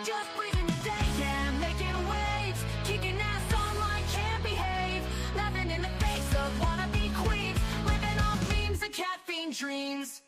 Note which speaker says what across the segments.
Speaker 1: Just breathing your day, yeah, making waves, kicking ass online, can't behave, laughing in the face of wannabe queens, living off memes and caffeine dreams.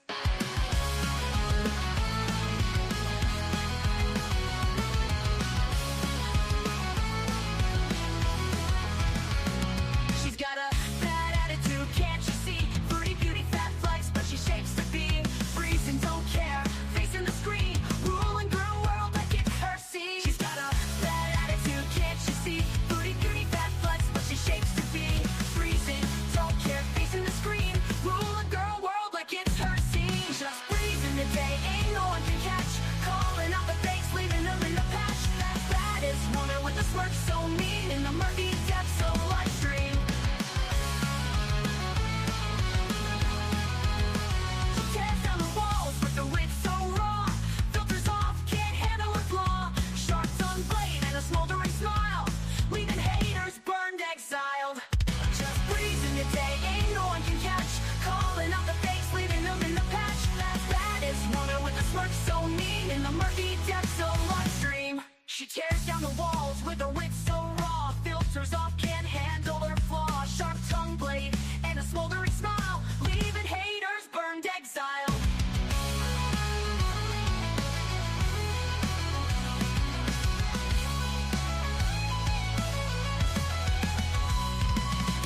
Speaker 1: She's got a bad attitude, can't you see? Fruity beauty, fat flex, but she shapes the beam. Freezing, don't care, facing the screen, ruling girl world like it's her scene. She's got a bad attitude, can't you see? Fruity beauty, fat flex, but she shapes the beam. Freezing, don't care, facing the screen, ruling girl world like it's her scene. Just breathing the day, ain't no one can catch. Calling out the fakes, leaving them in the patch. That baddest woman with a smirk so mean in the murky depths of live stream. Tears down the walls with the wit so raw. Filters off, can't handle a flaw. Sharp tongue blade and a smoldering smile, leaving haters burned, exiled. Just breathing the day, ain't no one can catch. Calling out the fakes, leaving them in the patch. That baddest woman with a smirk so mean in the murky depths of live stream. She tears down the walls with her wit so raw. Filters off, can't handle her flaw. Sharp tongue blade and a smoldering smile, leaving haters burned, exiled.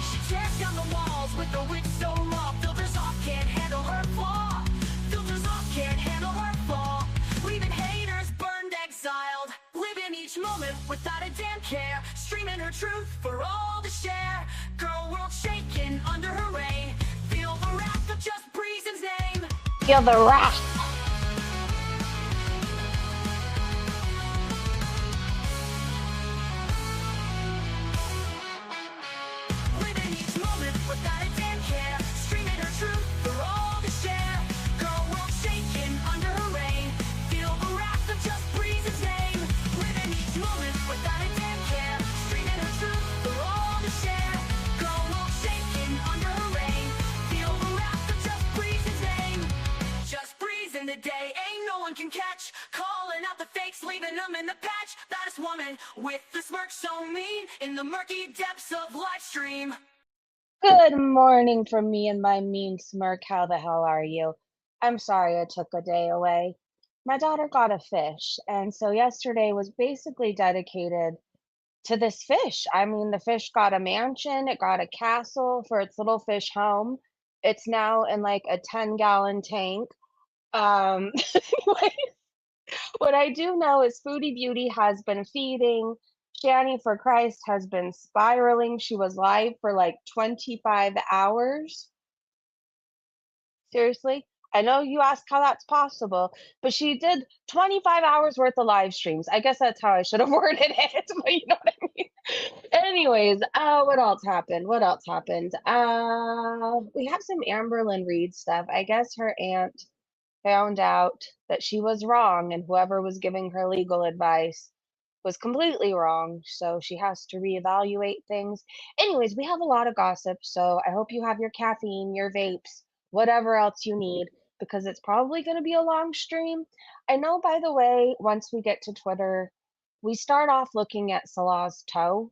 Speaker 1: She tears down the walls with her wit so raw. Filters off, can't handle her flaw. Filters off, can't handle her flaw, leaving haters burned, exiled. Living each moment without a damn care, streaming her truth for all to share. Girl world shaking under her reign, feel the wrath of just Breezen's name.
Speaker 2: Feel the wrath.
Speaker 1: Living each moment without a damn care, streaming her truth for all to share. Girl world shaking under her reign, feel the wrath of just Breezen's name. Living each moment without a damn care, streaming her truth for all to share. Girl world shaking under her reign, feel the wrath of just Breezen's name. Just breezing the day, ain't no one can catch. Calling out the fakes, leaving them in the patch. That is woman with the smirk so mean in the murky depths of live stream.
Speaker 2: Good morning from me and my mean smirk. How the hell are you? I'm sorry I took a day away. My daughter got a fish, and so yesterday was basically dedicated to this fish. I mean, the fish got a mansion, it got a castle for its little fish home. It's now in like a 10-gallon tank. Anyway, what I do know is Foodie Beauty has been feeding. Shanny for Christ has been spiraling. She was live for like 25 hours. Seriously? I know you ask how that's possible, but she did 25 hours worth of live streams. I guess that's how I should have worded it, but you know what I mean. Anyways, what else happened? What else happened? We have some Amberlynn Reid stuff. I guess her aunt found out that she was wrong and whoever was giving her legal advice was completely wrong, so she has to reevaluate things. Anyways, we have a lot of gossip, so I hope you have your caffeine, your vapes, whatever else you need, because it's probably going to be a long stream. I know, by the way, once we get to Twitter, we start off looking at Salah's toe,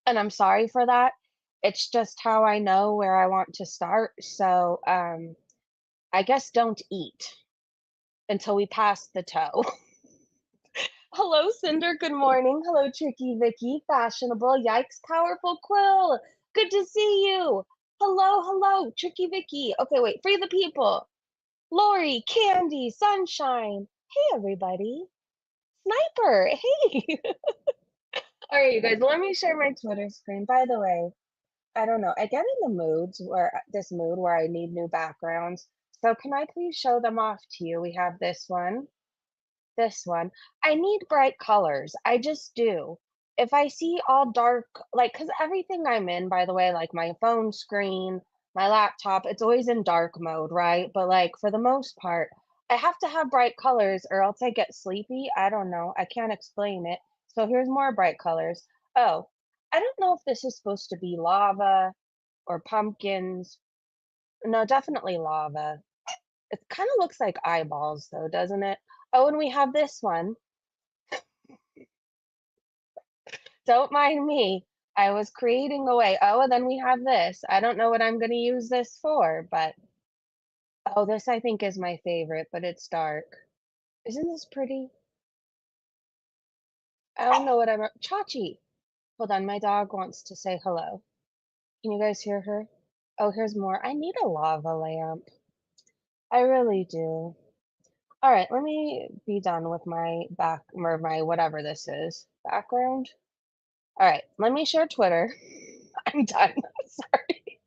Speaker 2: and I'm sorry for that. It's just how I know where I want to start, so I guess don't eat until we pass the toe. Hello, Cinder. Good morning. Hello, Tricky Vicky. Fashionable. Yikes. Powerful Quill. Good to see you. Hello, Tricky Vicky. Okay, wait. Free the people. Lori, Candy, Sunshine. Hey, everybody. Sniper. Hey. All right, you guys. Let me share my Twitter screen. By the way, I don't know. I get in the mood where I need new backgrounds. So can I please show them off to you? We have this one. This one. I need bright colors. I just do. If I see all dark, like, because everything I'm in, by the way, like my phone screen, my laptop, it's always in dark mode, right? But like for the most part, I have to have bright colors or else I get sleepy. I don't know. I can't explain it. So here's more bright colors. Oh, I don't know if this is supposed to be lava or pumpkins. No, definitely lava. It kind of looks like eyeballs though, doesn't it? Oh, and we have this one. Don't mind me. I was creating away. Oh, and then we have this. I don't know what I'm going to use this for, but oh, this I think is my favorite, but it's dark. Isn't this pretty? I don't know what I'm. Chachi! Hold on, my dog wants to say hello. Can you guys hear her? Oh, here's more. I need a lava lamp. I really do. All right, let me be done with my back or my whatever this is. Background? All right, let me share Twitter. I'm done. Sorry.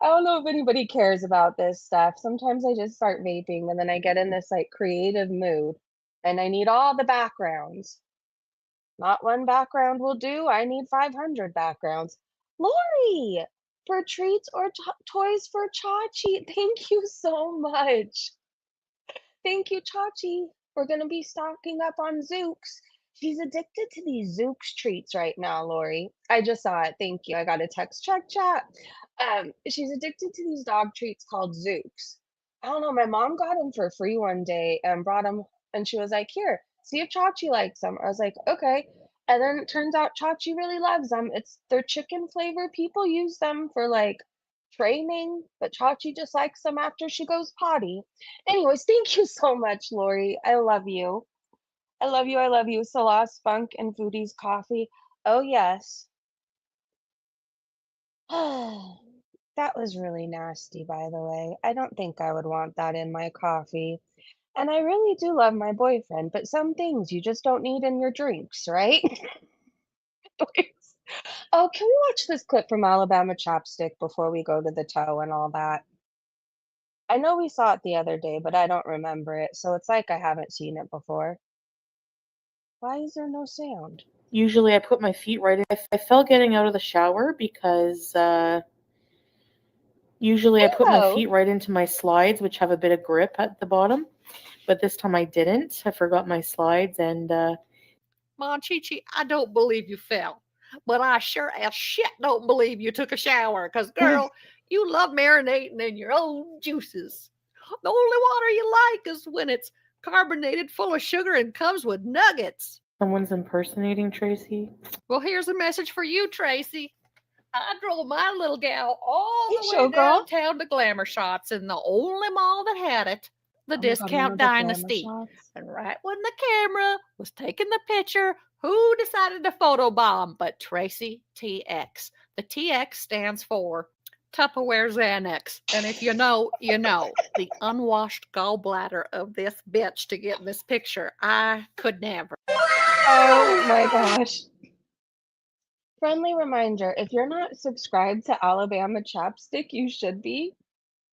Speaker 2: I don't know if anybody cares about this stuff. Sometimes I just start vaping and then I get in this like creative mood and I need all the backgrounds. Not one background will do. I need 500 backgrounds. Lori, for treats or toys for Chachi. Thank you so much. Thank you, Chachi. We're going to be stocking up on Zooks. She's addicted to these Zooks treats right now, Lori. I just saw it. Thank you. I got a text check chat. She's addicted to these dog treats called Zooks. I don't know. My mom got them for free one day and brought them, and she was like, "Here, see if Chachi likes them." I was like, "Okay." And then it turns out Chachi really loves them. They're chicken flavor. People use them for like training, but Chachi just likes them after she goes potty. Anyways, thank you so much, Lori. I love you. I love you. I love you. Salas Funk and Foodie's coffee. Oh, yes. That was really nasty, by the way. I don't think I would want that in my coffee. And I really do love my boyfriend, but some things you just don't need in your drinks, right? Oh, can we watch this clip from Alabama Chapstick before we go to the toe and all that? I know we saw it the other day, but I don't remember it, so it's like I haven't seen it before. Why is there no sound?
Speaker 3: Usually I put my feet right in. I felt getting out of the shower because usually I put my
Speaker 2: Hello.
Speaker 3: feet right into my slides, which have a bit of grip at the bottom. But this time I didn't. I forgot my slides and
Speaker 4: Monchichi, I don't believe you fell. But I sure as shit don't believe you took a shower, because, girl, you love marinating in your own juices. The only water you like is when it's carbonated, full of sugar, and comes with nuggets.
Speaker 3: someone's impersonating Tracy.
Speaker 4: Well, here's a message for you, Tracy. I drove my little gal all
Speaker 2: Hey,
Speaker 4: the way
Speaker 2: showgirl.
Speaker 4: downtown to Glamour Shots in the only mall that had it, the
Speaker 2: Oh my God,
Speaker 4: Discount
Speaker 2: remember Glamour
Speaker 4: Dynasty.
Speaker 2: Shots?
Speaker 4: And right when the camera was taking the picture, who decided to photobomb but Tracy TX? The TX stands for Tupperware Xanax. And if you know, you know. The unwashed gallbladder of this bitch to get in this picture. I could never.
Speaker 2: Oh my gosh. Friendly reminder, if you're not subscribed to Alabama Chapstick, you should be.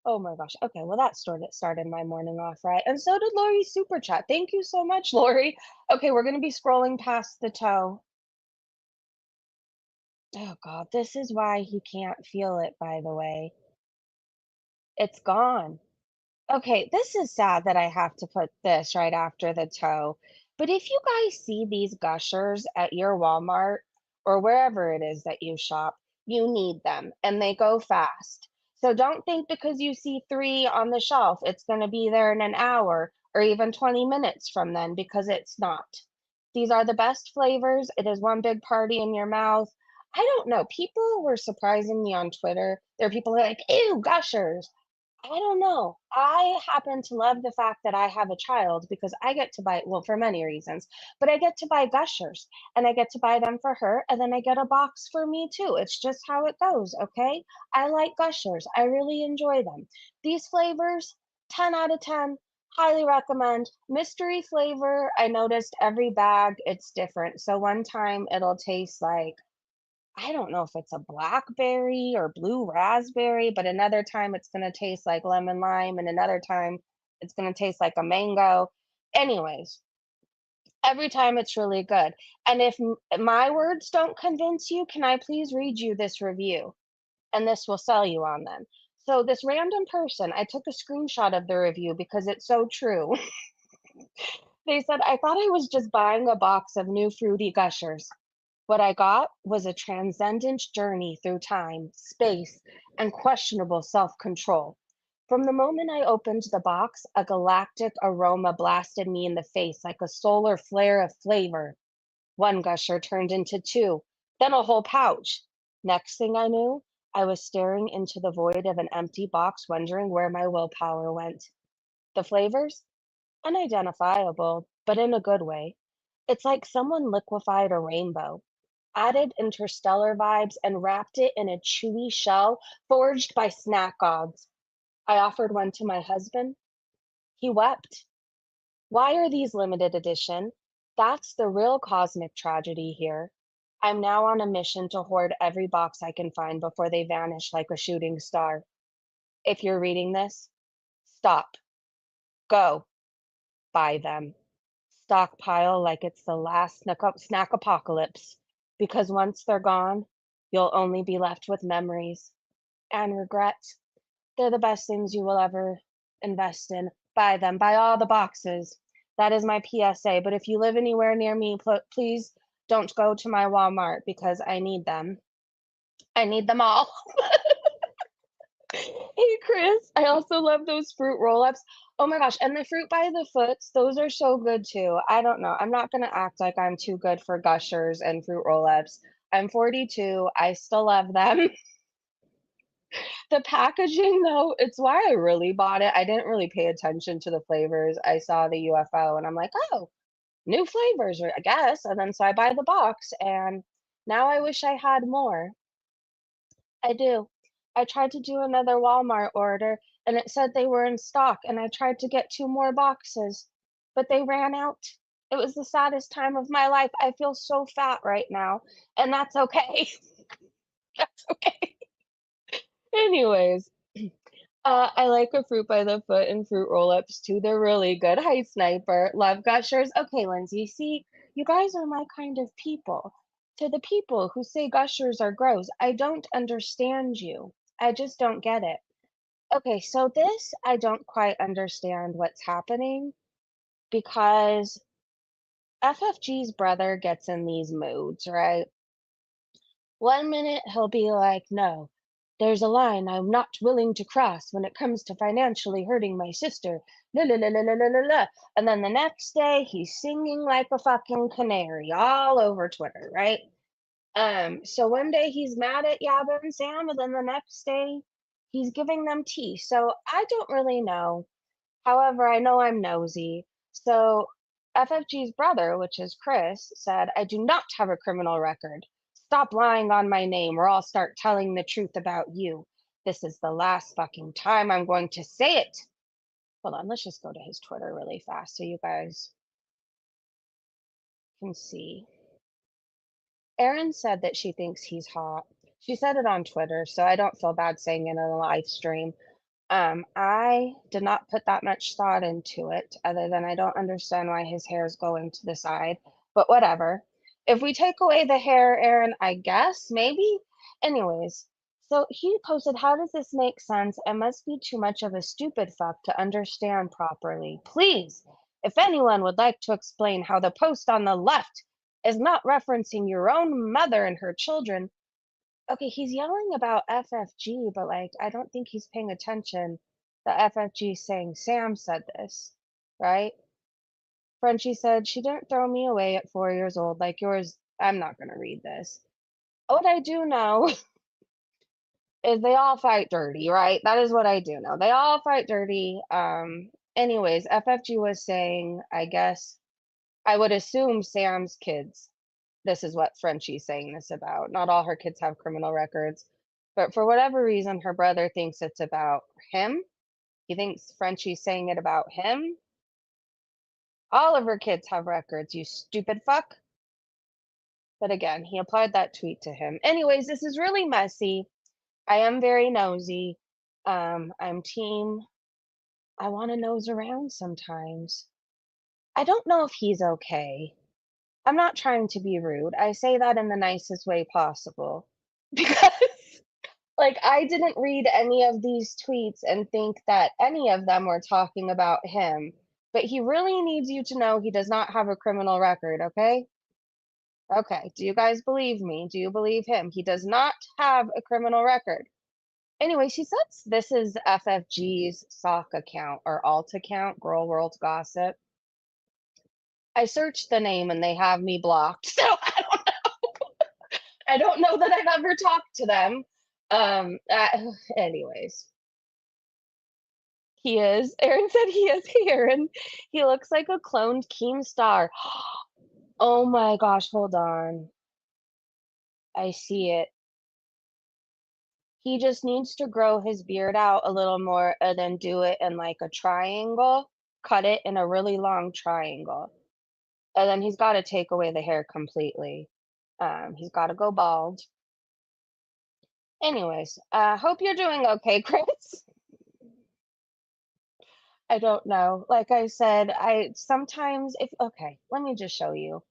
Speaker 2: Oh my gosh. Okay, well that started my morning off, right? And so did Lori's super chat. Thank you so much, Lori. Okay, we're gonna be scrolling past the toe. Oh God, this is why he can't feel it, by the way. It's gone. Okay, this is sad that I have to put this right after the toe. But if you guys see these gushers at your Walmart or wherever it is that you shop, you need them and they go fast. So don't think because you see 3 on the shelf, it's going to be there in an hour or even 20 minutes from then, because it's not. These are the best flavors. It is one big party in your mouth. I don't know. People were surprising me on Twitter. There are people who are like, ew, gushers. I don't know. I happen to love the fact that I have a child because I get to buy, well, for many reasons, but I get to buy Gushers and I get to buy them for her. And then I get a box for me too. It's just how it goes. Okay. I like Gushers. I really enjoy them. These flavors, 10 out of 10. Highly recommend. Mystery flavor. I noticed every bag, it's different. So one time it'll taste like, I don't know if it's a blackberry or blue raspberry, but another time it's gonna taste like lemon lime, and another time it's gonna taste like a mango. Anyways, every time it's really good. And if my words don't convince you, can I please read you this review? And this will sell you on them. So this random person, I took a screenshot of the review because it's so true. They said, I thought I was just buying a box of new fruity gushers. What I got was a transcendent journey through time, space, and questionable self control. From the moment I opened the box, a galactic aroma blasted me in the face like a solar flare of flavor. One gusher turned into two, then a whole pouch. Next thing I knew, I was staring into the void of an empty box, wondering where my willpower went. The flavors? Unidentifiable, but in a good way. It's like someone liquefied a rainbow, added interstellar vibes, and wrapped it in a chewy shell forged by snack gods. I offered one to my husband. He wept. Why are these limited edition? That's the real cosmic tragedy here. I'm now on a mission to hoard every box I can find before they vanish like a shooting star. If you're reading this, stop, go, buy them. Stockpile like it's the last snack apocalypse, because once they're gone, you'll only be left with memories and regrets. They're the best things you will ever invest in. Buy them, buy all the boxes. That is my PSA. But if you live anywhere near me, please don't go to my Walmart because I need them. I need them all. Hey, Chris, I also love those fruit roll-ups. Oh my gosh, and the fruit by the foots, those are so good too. I don't know. I'm not gonna act like I'm too good for Gushers and fruit roll-ups. I'm 42. I still love them. The packaging though, it's why I really bought it. I didn't really pay attention to the flavors. I saw the UFO and I'm like, oh, new flavors, I guess. And then so I buy the box and now I wish I had more. I do. I tried to do another Walmart order and it said they were in stock and I tried to get two more boxes, but they ran out. It was the saddest time of my life. I feel so fat right now, and that's okay. That's okay. Anyways, I like a fruit by the foot and fruit roll-ups too. They're really good. Hi, Sniper. Love Gushers. Okay, Lindsay, see, you guys are my kind of people. To the people who say Gushers are gross, I don't understand you. I just don't get it. Okay, so this, I don't quite understand what's happening because FFG's brother gets in these moods, right? One minute he'll be like, no, there's a line I'm not willing to cross when it comes to financially hurting my sister. La la la la la la la la. And then the next day he's singing like a fucking canary all over Twitter, right? So one day he's mad at Yaba and Sam, and then the next day he's giving them tea. So I don't really know. However, I know I'm nosy. So FFG's brother, which is Chris, said, I do not have a criminal record. Stop lying on my name or I'll start telling the truth about you. This is the last fucking time I'm going to say it. Hold on, let's just go to his Twitter really fast so you guys can see. Erin said that she thinks he's hot. She said it on Twitter, so I don't feel bad saying it in a live stream. I did not put that much thought into it, other than I don't understand why his hair is going to the side, but whatever. If we take away the hair, Aaron, I guess, maybe? Anyways, so he posted, how does this make sense? I must be too much of a stupid fuck to understand properly. Please, if anyone would like to explain how the post on the left is not referencing your own mother and her children. Okay, he's yelling about FFG, but like, I don't think he's paying attention. The FFG saying Sam said this, right? Frenchie said, she didn't throw me away at 4 years old like yours. I'm not going to read this. What I do know is they all fight dirty, right? That is what I do know. They all fight dirty. Anyways, FFG was saying, I guess, I would assume Sam's kids. This is what Frenchie's saying this about. Not all her kids have criminal records, but for whatever reason, her brother thinks it's about him. He thinks Frenchie's saying it about him. All of her kids have records, you stupid fuck. But again, he applied that tweet to him. Anyways, this is really messy. I am very nosy. I'm team. I want to nose around sometimes. I don't know if he's okay. I'm not trying to be rude. I say that in the nicest way possible. Because, like, I didn't read any of these tweets and think that any of them were talking about him. But he really needs you to know he does not have a criminal record, okay? Okay, do you guys believe me? Do you believe him? He does not have a criminal record. Anyway, she says this is FFG's sock account or alt account, Girl World Gossip. I searched the name and they have me blocked. So I don't know that I've ever talked to them. Anyways, he is. Aaron said he is here, and he looks like a cloned Keemstar. Oh my gosh, hold on. I see it. He just needs to grow his beard out a little more and then do it in like a triangle, cut it in a really long triangle. And then he's got to take away the hair completely. He's got to go bald. Anyways, hope you're doing okay, Chris. I don't know. Like I said, I sometimes if okay, let me just show you.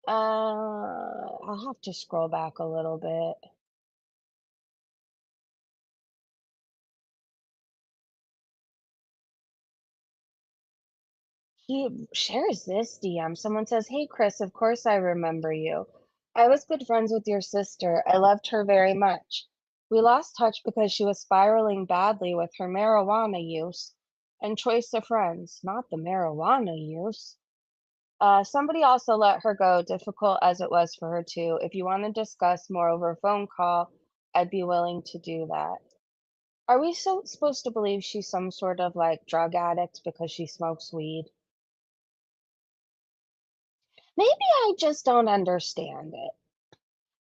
Speaker 2: I'll have to scroll back a little bit. He shares this DM. Someone says, "Hey Chris, of course I remember you. I was good friends with your sister. I loved her very much. We lost touch because she was spiraling badly with her marijuana use and choice of friends, not the marijuana use. Somebody also let her go, difficult as it was for her too. If you want to discuss more over a phone call, I'd be willing to do that." Are we supposed to believe she's some sort of like drug addict because she smokes weed? Maybe I just don't understand it.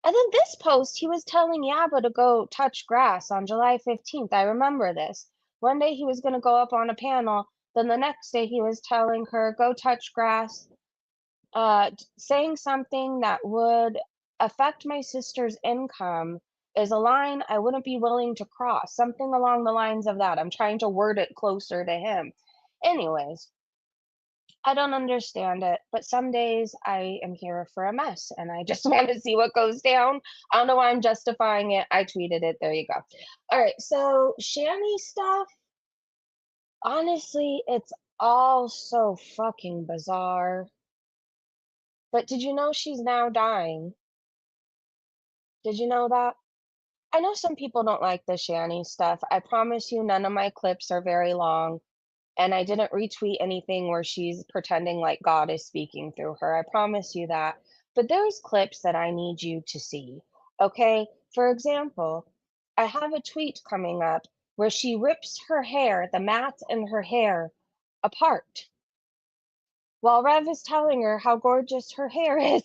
Speaker 2: And then this post, he was telling Yaba to go touch grass on July 15th. I remember this. One day he was going to go up on a panel. Then the next day he was telling her, go touch grass, saying something that would affect my sister's income is a line I wouldn't be willing to cross. Something along the lines of that. I'm trying to word it closer to him. Anyways, I don't understand it, but some days I am here for a mess and I just want to see what goes down. I don't know why I'm justifying it. I tweeted it. There you go. All right. So, Shanny stuff, honestly, it's all so fucking bizarre. But did you know she's now dying? Did you know that? I know some people don't like the Shanny stuff. I promise you, none of my clips are very long. And I didn't retweet anything where she's pretending like God is speaking through her. I promise you that. But there's clips that I need you to see. Okay? For example, I have a tweet coming up where she rips her hair, the mats in her hair, apart while Rev is telling her how gorgeous her hair is.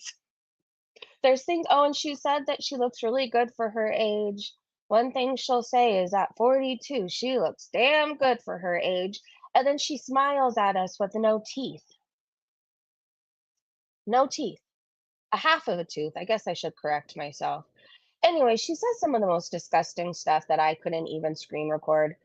Speaker 2: There's things, oh, and she said that she looks really good for her age. One thing she'll say is at 42, she looks damn good for her age. And then she smiles at us with no teeth. No teeth. A half of a tooth. I guess I should correct myself. Anyway, she says some of the most disgusting stuff that I couldn't even screen record.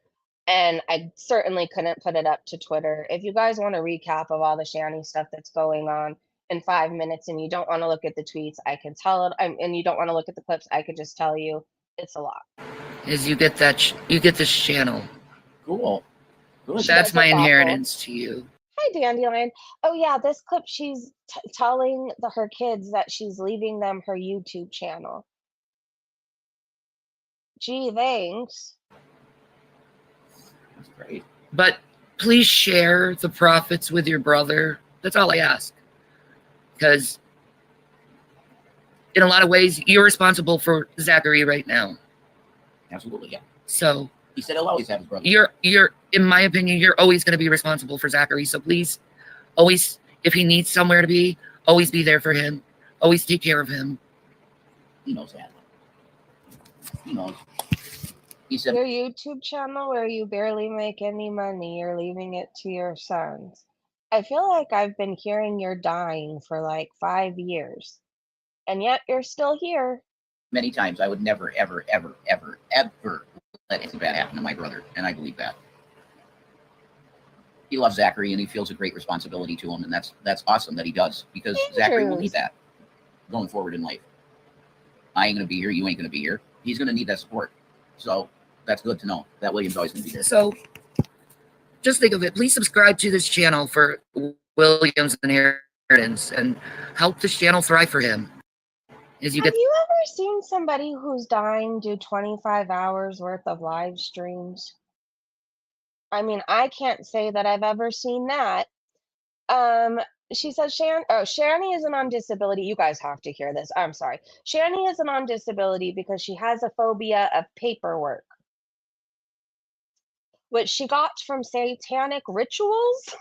Speaker 2: And I certainly couldn't put it up to Twitter. If you guys want a recap of all the Shanny stuff that's going on in 5 minutes and you don't want to look at the tweets, I can tell it. And you don't want to look at the clips, I could just tell you it's a lot.
Speaker 5: Is you get that you get this channel.
Speaker 6: Cool. Good.
Speaker 5: That's
Speaker 2: That's
Speaker 5: my
Speaker 2: awful.
Speaker 5: inheritance to you.
Speaker 2: Hi, Dandelion. Oh yeah, this clip, she's telling her kids that she's leaving them her YouTube channel. Gee, thanks.
Speaker 6: That's great.
Speaker 5: But please share the profits with your brother. That's all I ask. Because in a lot of ways, you're responsible for Zachary right now.
Speaker 6: Absolutely, yeah.
Speaker 5: So
Speaker 6: He said he'll always have his brother.
Speaker 5: you're in my opinion, you're always going to be responsible for Zachary. So please, always, if he needs somewhere to be, always be there for him. Always take care of him.
Speaker 6: He knows that. He knows. He said,
Speaker 2: Your YouTube channel where you barely make any money, you're leaving it to your sons. I feel like I've been hearing you're dying for like 5 years, and yet you're still here.
Speaker 6: many times, I would never, ever, ever, ever, ever let anything bad happen to my brother, and I believe that. He loves Zachary, and he feels a great responsibility to him, and that's awesome that he does, because Zachary will need that going forward in life. I ain't going to be here. You ain't going to be here. He's going to need that support. So that's good to know that William's always going to be here.
Speaker 5: So just think of it. Please subscribe to this channel for William's inheritance and help this channel thrive for him. As you
Speaker 2: Have
Speaker 5: get
Speaker 2: you ever seen somebody who's dying do 25 hours worth of live streams? I mean, I can't say that I've ever seen that. she says Shanny isn't on disability. You guys have to hear this. I'm sorry. Shanny isn't on disability because she has a phobia of paperwork, which she got from satanic rituals.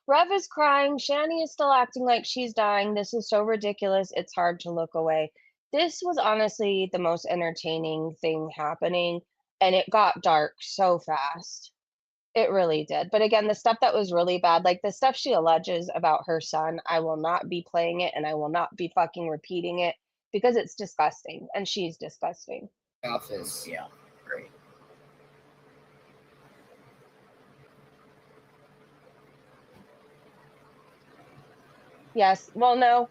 Speaker 2: Rev is crying. Shanny is still acting like she's dying. This is so ridiculous. It's hard to look away. This was honestly the most entertaining thing happening, and it got dark so fast. It really did. But again, the stuff that was really bad, like the stuff she alleges about her son, I will not be playing it and I will not be fucking repeating it because it's disgusting and she's disgusting.
Speaker 5: Office.
Speaker 6: Yeah, great.
Speaker 2: Yes. Well, no,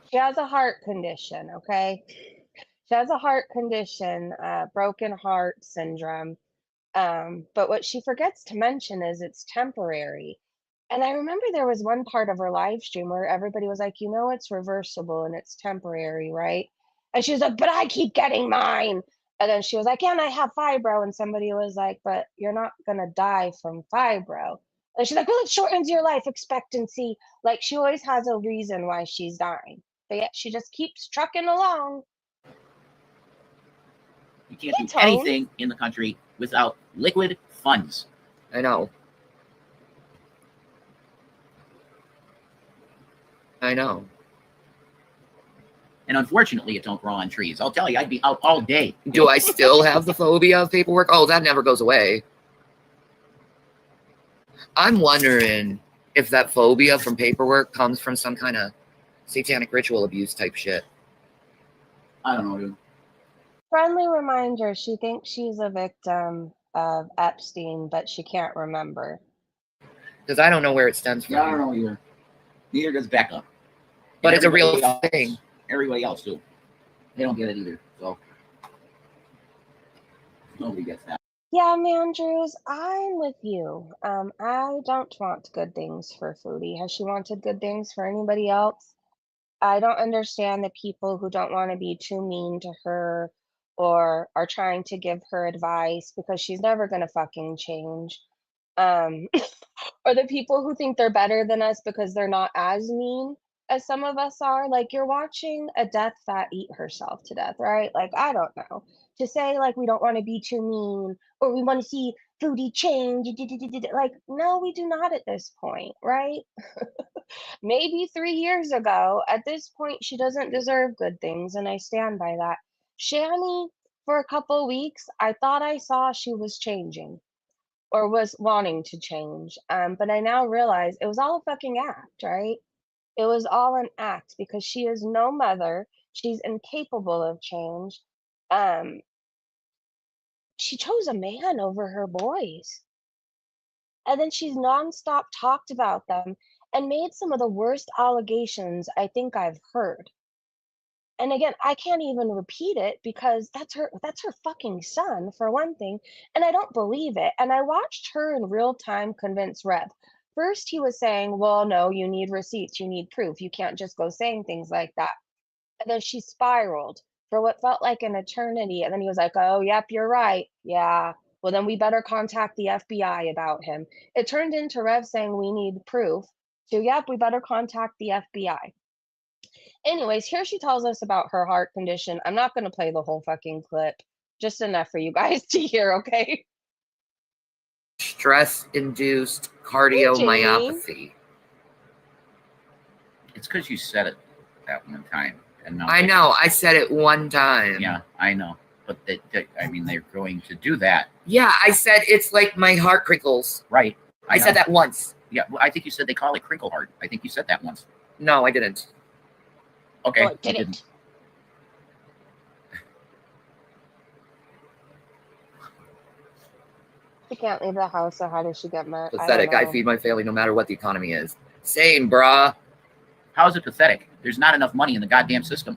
Speaker 2: she has a heart condition, okay? She has a heart condition, broken heart syndrome. But what she forgets to mention is it's temporary. And I remember there was one part of her live stream where everybody was like, it's reversible and it's temporary, right? And she was like, but I keep getting mine. And then she was like, yeah, and I have fibro. And somebody was like, but you're not going to die from fibro. And she's like, well, it shortens your life expectancy. Like she always has a reason why she's dying. But yet she just keeps trucking along.
Speaker 6: You can't
Speaker 2: Hey,
Speaker 6: do
Speaker 2: Tone.
Speaker 6: anything in the country without liquid funds.
Speaker 5: I know. I know.
Speaker 6: And unfortunately, it don't grow on trees. I'll tell you, I'd be out all day.
Speaker 5: Do I still have the phobia of paperwork? Oh, that never goes away. I'm wondering if that phobia from paperwork comes from some kind of satanic ritual abuse type shit.
Speaker 6: I don't know, dude.
Speaker 2: Friendly reminder, she thinks she's a victim of Epstein, but she can't remember.
Speaker 5: Because I don't know where it stems from.
Speaker 6: Yeah, I don't know either. Neither does Becca.
Speaker 5: But
Speaker 6: And
Speaker 5: it's a real
Speaker 6: everybody else-
Speaker 5: thing.
Speaker 6: Everybody else, too. They don't get it either, so. Nobody gets that.
Speaker 2: Yeah, Mandrews, I'm with you. I don't want good things for Foodie. Has she wanted good things for anybody else? I don't understand the people who don't want to be too mean to her or are trying to give her advice because she's never going to fucking change. Or the people who think they're better than us because they're not as mean as some of us are. Like you're watching a death fat eat herself to death, right? Like, I don't know. To say like we don't want to be too mean or we want to see Foodie change, like, no, we do not at this point, right? Maybe 3 years ago, at this point, she doesn't deserve good things, and I stand by that. Shanny, for a couple weeks, I thought I saw she was changing or was wanting to change. But I now realize it was all a fucking act, right? It was all an act because she is no mother. She's incapable of change. Um, she chose a man over her boys. And then she's nonstop talked about them and made some of the worst allegations I think I've heard. And again, I can't even repeat it because that's her fucking son for one thing, and I don't believe it. And I watched her in real time convince Rev. First he was saying, well, no, you need receipts, you need proof. You can't just go saying things like that. And then she spiraled for what felt like an eternity. And then he was like, oh, yep, you're right. Yeah. Well, then we better contact the FBI about him. It turned into Rev saying we need proof. So, yep, we better contact the FBI. Anyways, here she tells us about her heart condition. I'm not going to play the whole fucking clip, just enough for you guys to hear, okay?
Speaker 5: Stress-induced cardiomyopathy.
Speaker 6: It's because you said it that one time. And now
Speaker 5: I know. I said it one time.
Speaker 6: Yeah, I know. But I mean, they're going to do that.
Speaker 5: Yeah, I said it's like my heart crinkles.
Speaker 6: Right.
Speaker 5: I said that once.
Speaker 6: Yeah, well, I think you said they call it crinkle heart. I think you said that once.
Speaker 5: No, I didn't.
Speaker 6: Okay.
Speaker 2: Oh,
Speaker 6: you
Speaker 2: didn't. She can't leave the house, so how does she get met?
Speaker 5: Pathetic. I feed my family no matter what the economy is. Same, brah.
Speaker 6: How is it pathetic? There's not enough money in the goddamn system.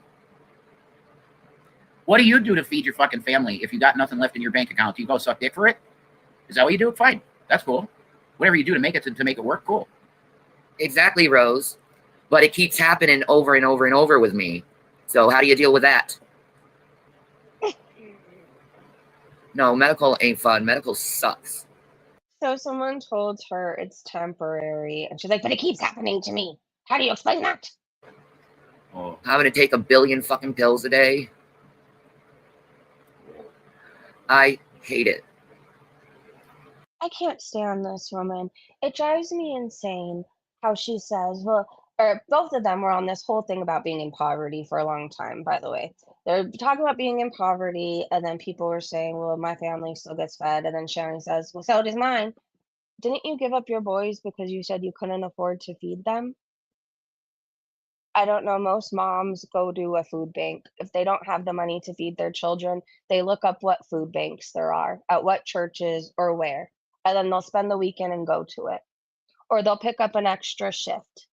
Speaker 6: What do you do to feed your fucking family if you got nothing left in your bank account? Do you go suck dick for it? Is that what you do? Fine. That's cool. Whatever you do to make it work, cool.
Speaker 5: Exactly, Rose. But it keeps happening over and over and over with me. So how do you deal with that? No, medical ain't fun. Medical sucks.
Speaker 2: So someone told her it's temporary, and she's like, but it keeps happening to me. How do you explain that?
Speaker 6: Oh,
Speaker 5: Having to take 1 billion fucking pills a day. I hate it.
Speaker 2: I can't stand this woman. It drives me insane how she says, well, or both of them were on this whole thing about being in poverty for a long time, by the way. They're talking about being in poverty, and then people were saying, well, my family still gets fed. And then Shanny says, well, so does mine. Didn't you give up your boys because you said you couldn't afford to feed them? I don't know. Most moms go to a food bank. If they don't have the money to feed their children, they look up what food banks there are, at what churches or where, and then they'll spend the weekend and go to it. Or they'll pick up an extra shift.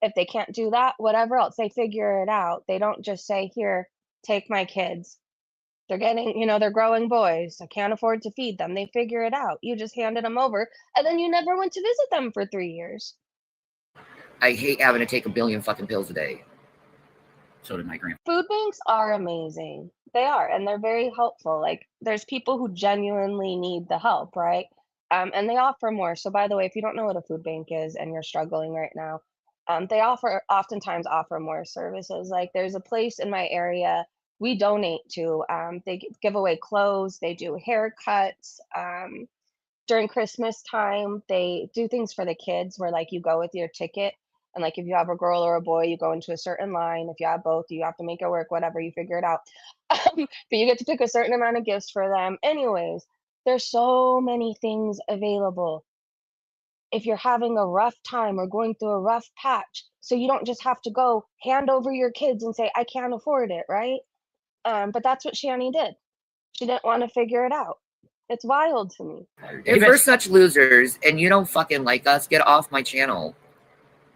Speaker 2: If they can't do that, whatever else, they figure it out. They don't just say, here, take my kids. They're getting, they're growing boys. I can't afford to feed them. They figure it out. You just handed them over, and then you never went to visit them for 3 years.
Speaker 5: I hate having to take 1 billion fucking pills a day.
Speaker 6: so did my grandpa.
Speaker 2: Food banks are amazing. They are, and they're very helpful. Like, there's people who genuinely need the help, right? And they offer more. So, by the way, if you don't know what a food bank is and you're struggling right now, they oftentimes offer more services. Like, there's a place in my area we donate to. They give away clothes. They do haircuts. During Christmas time, they do things for the kids where, like, you go with your ticket. And, like, if you have a girl or a boy, you go into a certain line. If you have both, you have to make it work, whatever, you figure it out. But you get to pick a certain amount of gifts for them. Anyways, there's so many things available if you're having a rough time or going through a rough patch. So you don't just have to go hand over your kids and say, I can't afford it, right? But that's what Shanny did. She didn't want to figure it out. It's wild to me.
Speaker 5: If we're such losers and you don't fucking like us, get off my channel.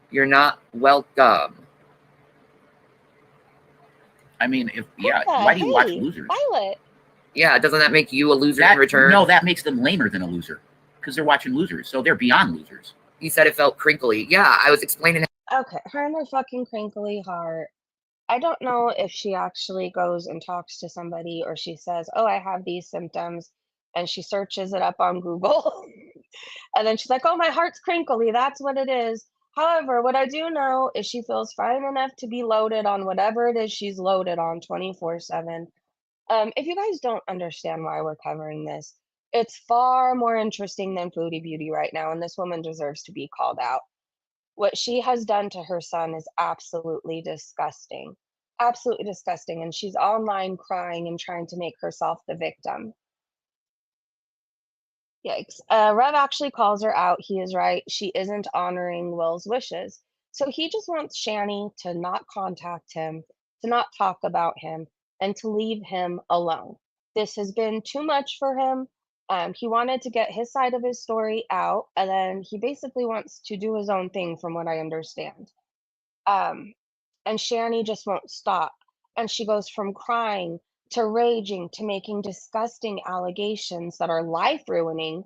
Speaker 5: You're not welcome.
Speaker 6: I mean,
Speaker 2: What the-
Speaker 6: why do you watch
Speaker 2: hey,
Speaker 6: losers?
Speaker 2: Violet.
Speaker 5: Yeah, doesn't that make you a loser in return?
Speaker 6: No, that makes them lamer than a loser because they're watching losers, so they're beyond losers.
Speaker 5: You said it felt crinkly. Yeah, I was explaining.
Speaker 2: Okay, her and her fucking crinkly heart. I don't know if she actually goes and talks to somebody or she says, oh, I have these symptoms, and she searches it up on Google. And then she's like, oh, my heart's crinkly. That's what it is. However, what I do know is she feels fine enough to be loaded on whatever it is she's loaded on 24/7. If you guys don't understand why we're covering this, it's far more interesting than Foodie Beauty right now, and this woman deserves to be called out. What she has done to her son is absolutely disgusting. Absolutely disgusting. And she's online crying and trying to make herself the victim. Yikes. Rev actually calls her out. He is right. She isn't honoring Will's wishes. So he just wants Shanny to not contact him, to not talk about him, and to leave him alone. This has been too much for him. He wanted to get his side of his story out, and then he basically wants to do his own thing, from what I understand. And Shanny just won't stop. And she goes from crying to raging to making disgusting allegations that are life ruining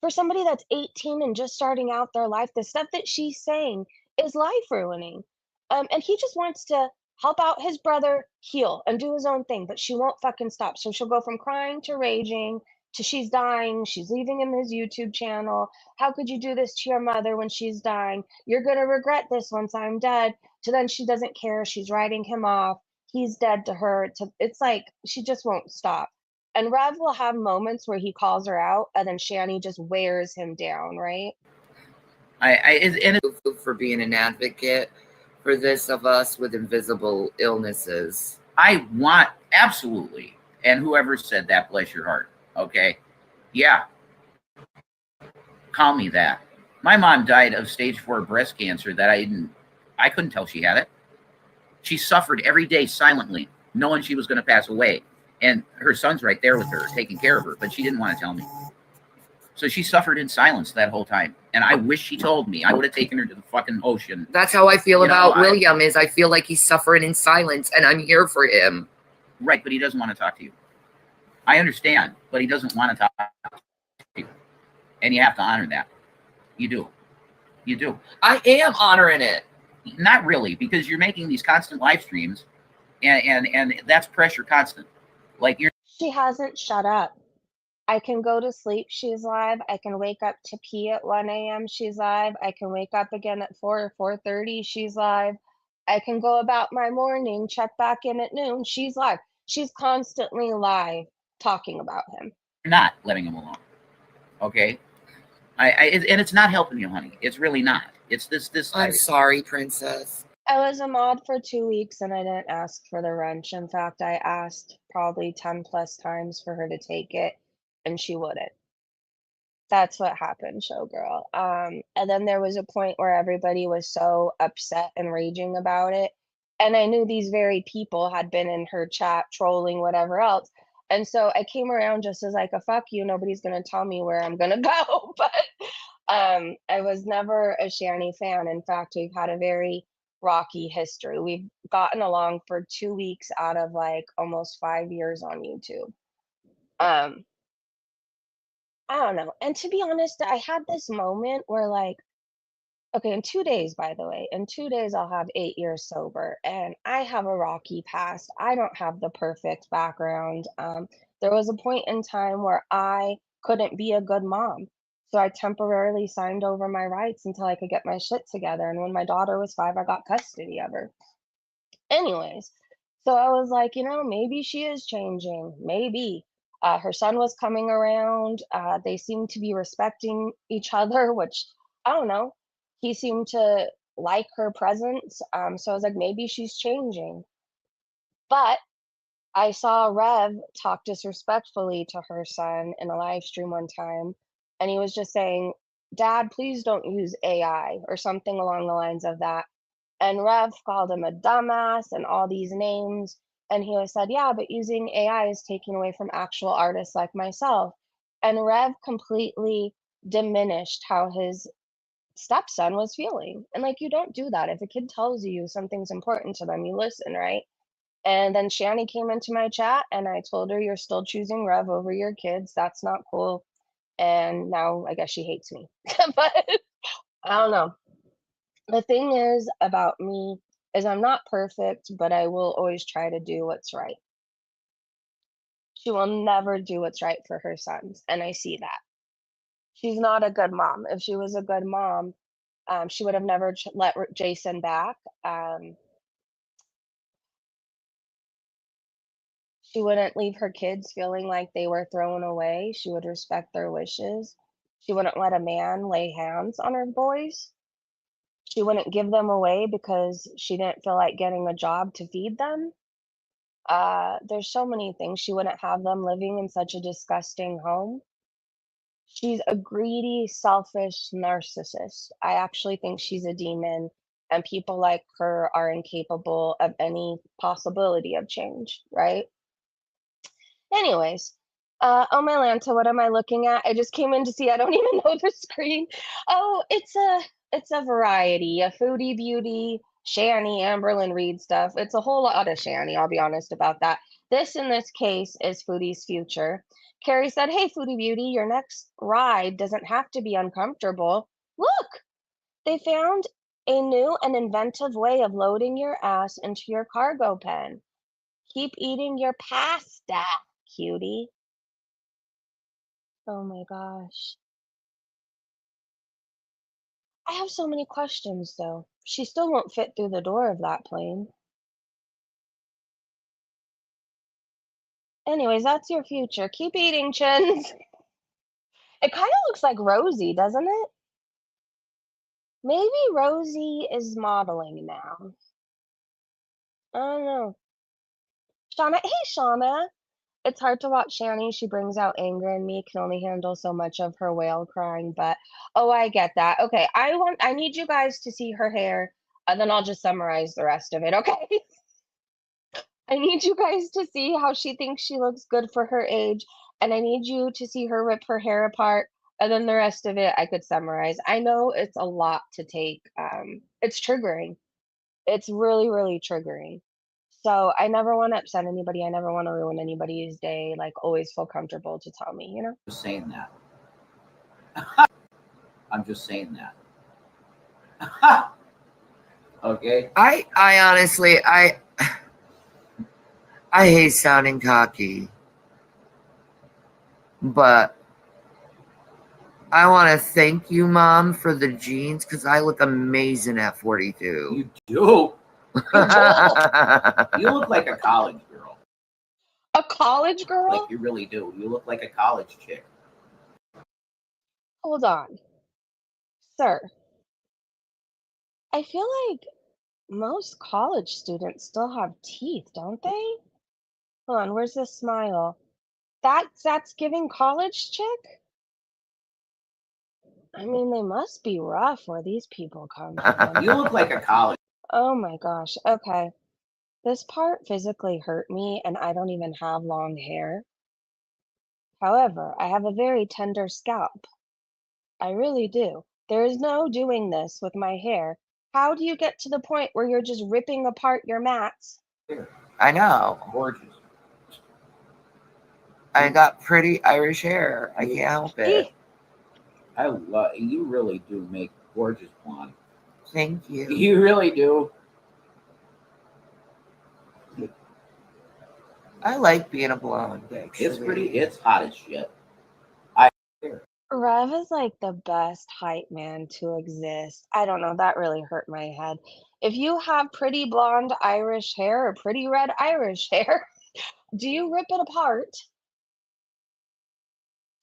Speaker 2: for somebody that's 18 and just starting out their life. The stuff that she's saying is life ruining. And he just wants to help out his brother heal and do his own thing, but she won't fucking stop. So she'll go from crying to raging to she's dying. She's leaving him his YouTube channel. How could you do this to your mother when she's dying? You're going to regret this once I'm dead. To then she doesn't care. She's writing him off. He's dead to her. It's like she just won't stop. And Rev will have moments where he calls her out, and then Shanny just wears him down, right?
Speaker 5: For being an advocate for this of us with invisible illnesses.
Speaker 6: I want, absolutely. And whoever said that, bless your heart. Okay. Yeah. Call me that. My mom died of stage 4 breast cancer that I couldn't tell she had it. She suffered every day silently, knowing she was going to pass away. And her son's right there with her, taking care of her, but she didn't want to tell me. So she suffered in silence that whole time. And I wish she told me. I would have taken her to the fucking ocean.
Speaker 5: That's how I feel about William, is I feel like he's suffering in silence, and I'm here for him.
Speaker 6: Right, but he doesn't want to talk to you. I understand, but he doesn't want to talk to you. And you have to honor that. You do. You do.
Speaker 5: I am honoring it.
Speaker 6: Not really, because you're making these constant live streams, and that's pressure constant. Like
Speaker 2: She hasn't shut up. I can go to sleep, she's live. I can wake up to pee at 1 a.m., she's live. I can wake up again at 4 or 4:30, she's live. I can go about my morning, check back in at noon, she's live. She's constantly live talking about him.
Speaker 6: Not letting him alone. Okay? And it's not helping you, honey. It's really not. It's this.
Speaker 5: I'm sorry, princess.
Speaker 2: I was a mod for 2 weeks and I didn't ask for the wrench. In fact, I asked probably 10 plus times for her to take it and she wouldn't. That's what happened, showgirl. And then there was a point where everybody was so upset and raging about it. And I knew these very people had been in her chat trolling, whatever else. And so I came around just as like a fuck you, nobody's gonna tell me where I'm gonna go. But I was never a Shanny fan. In fact, we've had a very rocky history. We've gotten along for 2 weeks out of like almost 5 years on YouTube. I don't know. And to be honest, I had this moment where like, okay, in 2 days, by the way, in 2 days I'll have 8 years sober and I have a rocky past. I don't have the perfect background. There was a point in time where I couldn't be a good mom. So I temporarily signed over my rights until I could get my shit together. And when my daughter was 5, I got custody of her. Anyways, so I was like, maybe she is changing. Maybe. Her son was coming around. They seemed to be respecting each other, which I don't know. He seemed to like her presence. So I was like, maybe she's changing. But I saw Rev talk disrespectfully to her son in a live stream one time. And he was just saying, Dad, please don't use AI or something along the lines of that. And Rev called him a dumbass and all these names. And he was said, yeah, but using AI is taking away from actual artists like myself. And Rev completely diminished how his stepson was feeling. And like, you don't do that. If a kid tells you something's important to them, you listen, right? And then Shanny came into my chat and I told her, you're still choosing Rev over your kids. That's not cool. And now I guess she hates me. But I don't know. The thing is about me is I'm not perfect, but I will always try to do what's right. She will never do what's right for her sons, and I see that. She's not a good mom. If she was a good mom, she would have never let Jason back. She wouldn't leave her kids feeling like they were thrown away. She would respect their wishes. She wouldn't let a man lay hands on her boys. She wouldn't give them away because she didn't feel like getting a job to feed them. There's so many things. She wouldn't have them living in such a disgusting home. She's a greedy, selfish narcissist. I actually think she's a demon, and people like her are incapable of any possibility of change, right? Anyways, oh my Lanta, what am I looking at? I just came in to see. I don't even know the screen. Oh, it's a variety, a foodie beauty, Shanny, Amberlynn Reid stuff. It's a whole lot of Shanny, I'll be honest about that. This, in this case, is Foodie's future. Carrie said, hey, Foodie Beauty, your next ride doesn't have to be uncomfortable. Look, they found a new and inventive way of loading your ass into your cargo pen. Keep eating your pasta, cutie. Oh my gosh. I have so many questions, though. She still won't fit through the door of that plane. Anyways, that's your future. Keep eating, Chins. It kind of looks like Rosie, doesn't it? Maybe Rosie is modeling now. I don't know. Shauna, hey, Shauna. It's hard to watch Shanny. She brings out anger in me. Can only handle so much of her whale crying, but oh, I get that. Okay, I need you guys to see her hair, and then I'll just summarize the rest of it, okay? I need you guys to see how she thinks she looks good for her age, and I need you to see her rip her hair apart, and then the rest of it I could summarize. I know it's a lot to take. It's triggering. It's really, really triggering. So I never want to upset anybody. I never want to ruin anybody's day. Like, always feel comfortable to tell me,
Speaker 6: Just saying that. I'm just saying that. Okay.
Speaker 5: I honestly, I hate sounding cocky. But I want to thank you, Mom, for the jeans because I look amazing at 42.
Speaker 6: You do. You look like a college girl.
Speaker 2: A college girl?
Speaker 6: Like you really do. You look like a college chick.
Speaker 2: Hold on. Sir, I feel like most college students still have teeth, don't they? Hold on, where's this smile? That's giving college chick? I mean, they must be rough where these people come from.
Speaker 6: You look like a college.
Speaker 2: Oh my gosh. Okay. This part physically hurt me, and I don't even have long hair. However, I have a very tender scalp. I really do. There is no doing this with my hair. How do you get to the point where you're just ripping apart your mats?
Speaker 5: I know.
Speaker 6: Gorgeous.
Speaker 5: I got pretty Irish hair. I can't help it.
Speaker 2: Gee,
Speaker 6: I love. You really do make gorgeous blonde.
Speaker 5: Thank you.
Speaker 6: You really do.
Speaker 5: I like being a blonde, actually.
Speaker 6: It's pretty. It's hot as shit.
Speaker 2: Rev is like the best hype man to exist. I don't know, that really hurt my head. If you have pretty blonde Irish hair or pretty red Irish hair, do you rip it apart?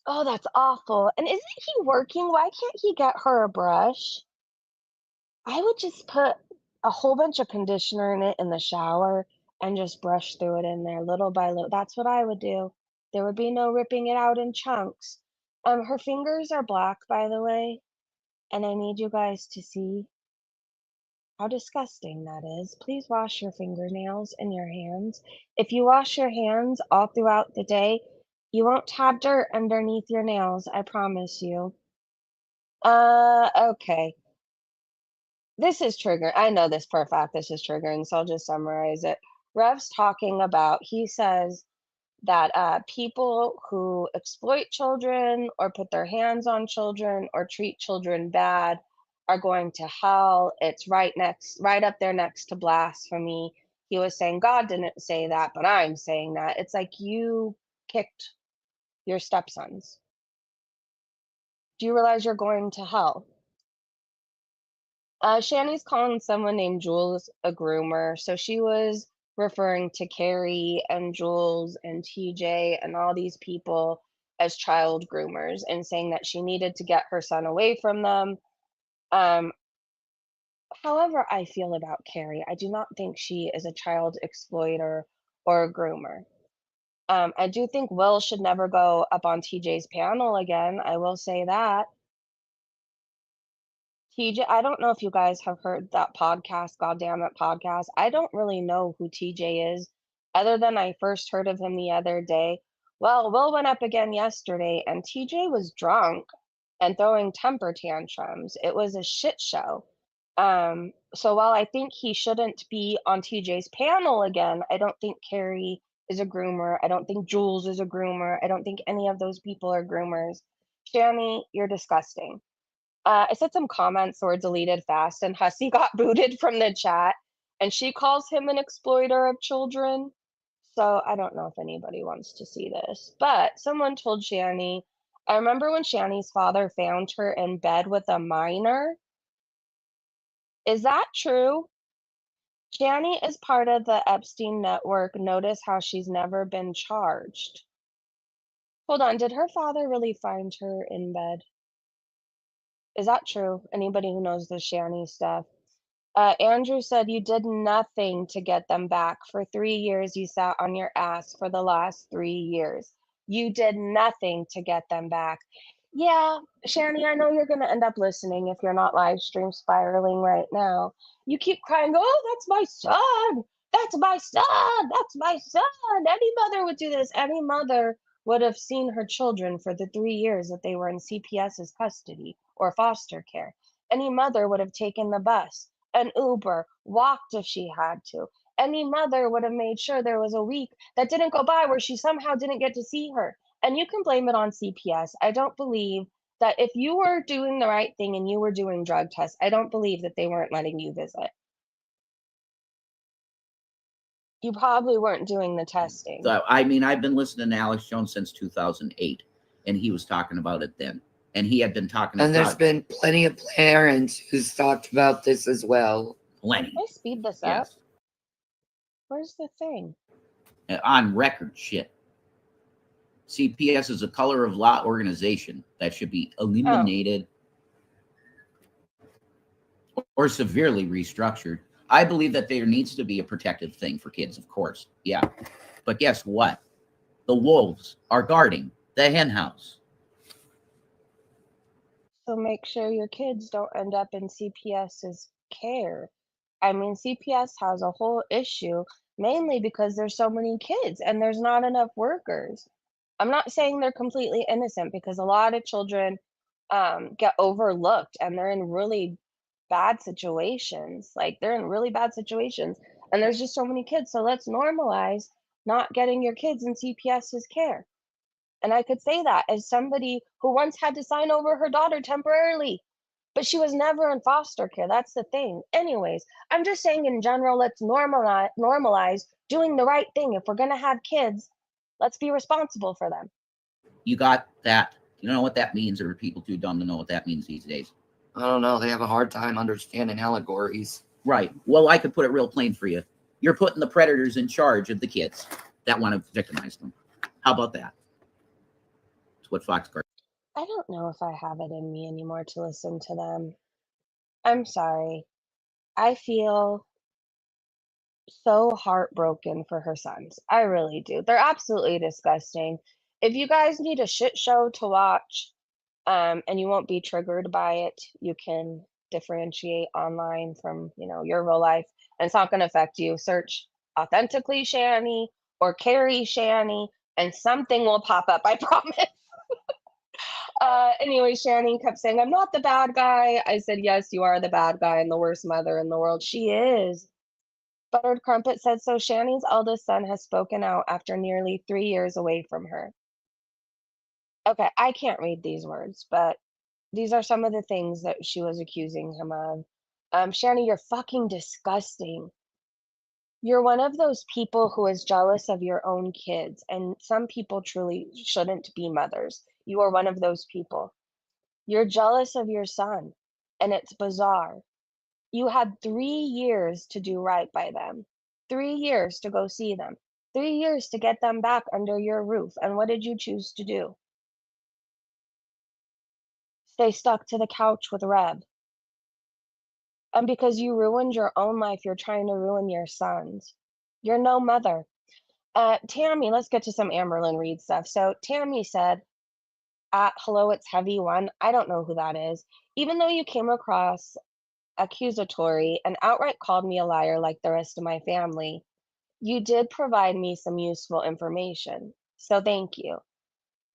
Speaker 2: Oh, that's awful. And isn't he working? Why can't he get her a brush? I would just put a whole bunch of conditioner in it in the shower and just brush through it in there little by little. That's what I would do. There would be no ripping it out in chunks. Her fingers are black, by the way, and I need you guys to see how disgusting that is. Please wash your fingernails and your hands. If you wash your hands all throughout the day, you won't have dirt underneath your nails, I promise you. Okay. This is triggering. I know this for a fact. This is triggering, so I'll just summarize it. Rev's talking about, he says that people who exploit children or put their hands on children or treat children bad are going to hell. It's right up there next to blasphemy. He was saying God didn't say that, but I'm saying that. It's like you kicked your stepsons. Do you realize you're going to hell? Shanny's calling someone named Jules a groomer. So she was referring to Carrie and Jules and TJ and all these people as child groomers and saying that she needed to get her son away from them. However I feel about Carrie, I do not think she is a child exploiter or a groomer. I do think Will should never go up on TJ's panel again. I will say that. TJ, I don't know if you guys have heard that podcast, Goddamn It podcast. I don't really know who TJ is, other than I first heard of him the other day. Well, Will went up again yesterday, and TJ was drunk and throwing temper tantrums. It was a shit show. So while I think he shouldn't be on TJ's panel again, I don't think Carrie is a groomer. I don't think Jules is a groomer. I don't think any of those people are groomers. Shanny, you're disgusting. I said some comments were deleted fast, and Hussy got booted from the chat, and she calls him an exploiter of children. So I don't know if anybody wants to see this, but someone told Shanny, I remember when Shanny's father found her in bed with a minor. Is that true? Shanny is part of the Epstein network. Notice how she's never been charged. Hold on, did her father really find her in bed? Is that true? Anybody who knows the Shanny stuff? Andrew said you did nothing to get them back. For 3 years, you sat on your ass for the last 3 years. You did nothing to get them back. Yeah, Shanny, I know you're going to end up listening if you're not live stream spiraling right now. You keep crying, oh, that's my son. That's my son. That's my son. Any mother would do this. Any mother would have seen her children for the 3 years that they were in CPS's custody or foster care. Any mother would have taken the bus, an Uber, walked if she had to. Any mother would have made sure there was a week that didn't go by where she somehow didn't get to see her. And you can blame it on CPS. I don't believe that if you were doing the right thing and you were doing drug tests, I don't believe that they weren't letting you visit. You probably weren't doing the testing.
Speaker 6: So, I mean, I've been listening to Alex Jones since 2008. and he was talking about it then. And he had been talking
Speaker 5: And there's
Speaker 6: about
Speaker 5: been plenty of parents who's talked about this as well.
Speaker 6: plenty.
Speaker 2: Can I speed this up?
Speaker 6: Yes.
Speaker 2: Where's the thing?
Speaker 6: On record shit. CPS is a color of law organization that should be eliminated or severely restructured. I believe that there needs to be a protective thing for kids, of course. Yeah. But guess what? The wolves are guarding the hen house.
Speaker 2: So make sure your kids don't end up in CPS's care. I mean, CPS has a whole issue mainly because there's so many kids and there's not enough workers. I'm not saying they're completely innocent because a lot of children get overlooked and they're in really bad situations. Like they're in really bad situations, and there's just so many kids. So let's normalize not getting your kids in CPS's care. And I could say that as somebody who once had to sign over her daughter temporarily, but she was never in foster care. That's the thing. Anyways, I'm just saying in general, let's normalize doing the right thing. If we're gonna have kids, let's be responsible for them.
Speaker 6: You got that? You know what that means, or are people too dumb to know what that means these days?
Speaker 5: I don't know. They have a hard time understanding allegories.
Speaker 6: Right. Well, I could put it real plain for you. You're putting the predators in charge of the kids that want to victimize them. How about that? That's what Fox Guard.
Speaker 2: I don't know if I have it in me anymore to listen to them. I'm sorry. I feel so heartbroken for her sons. I really do. They're absolutely disgusting. If you guys need a shit show to watch, and you won't be triggered by it, you can differentiate online from, your real life, and it's not going to affect you. Search authentically Shanny or Carrie Shanny, and something will pop up. I promise. Anyway, Shanny kept saying, I'm not the bad guy. I said, yes, you are the bad guy and the worst mother in the world. She is. Buttered Crumpet said, so Shanny's eldest son has spoken out after nearly 3 years away from her. Okay, I can't read these words, but these are some of the things that she was accusing him of. Shanny, you're fucking disgusting. You're one of those people who is jealous of your own kids, and some people truly shouldn't be mothers. You are one of those people. You're jealous of your son, and it's bizarre. You had 3 years to do right by them, 3 years to go see them, 3 years to get them back under your roof. And what did you choose to do? Stay stuck to the couch with Reb. And because you ruined your own life, you're trying to ruin your son's. You're no mother. Tammy, let's get to some Amberlynn Reid stuff. So Tammy said, hello, it's Heavy One. I don't know who that is. Even though you came across accusatory and outright called me a liar like the rest of my family, you did provide me some useful information. So thank you.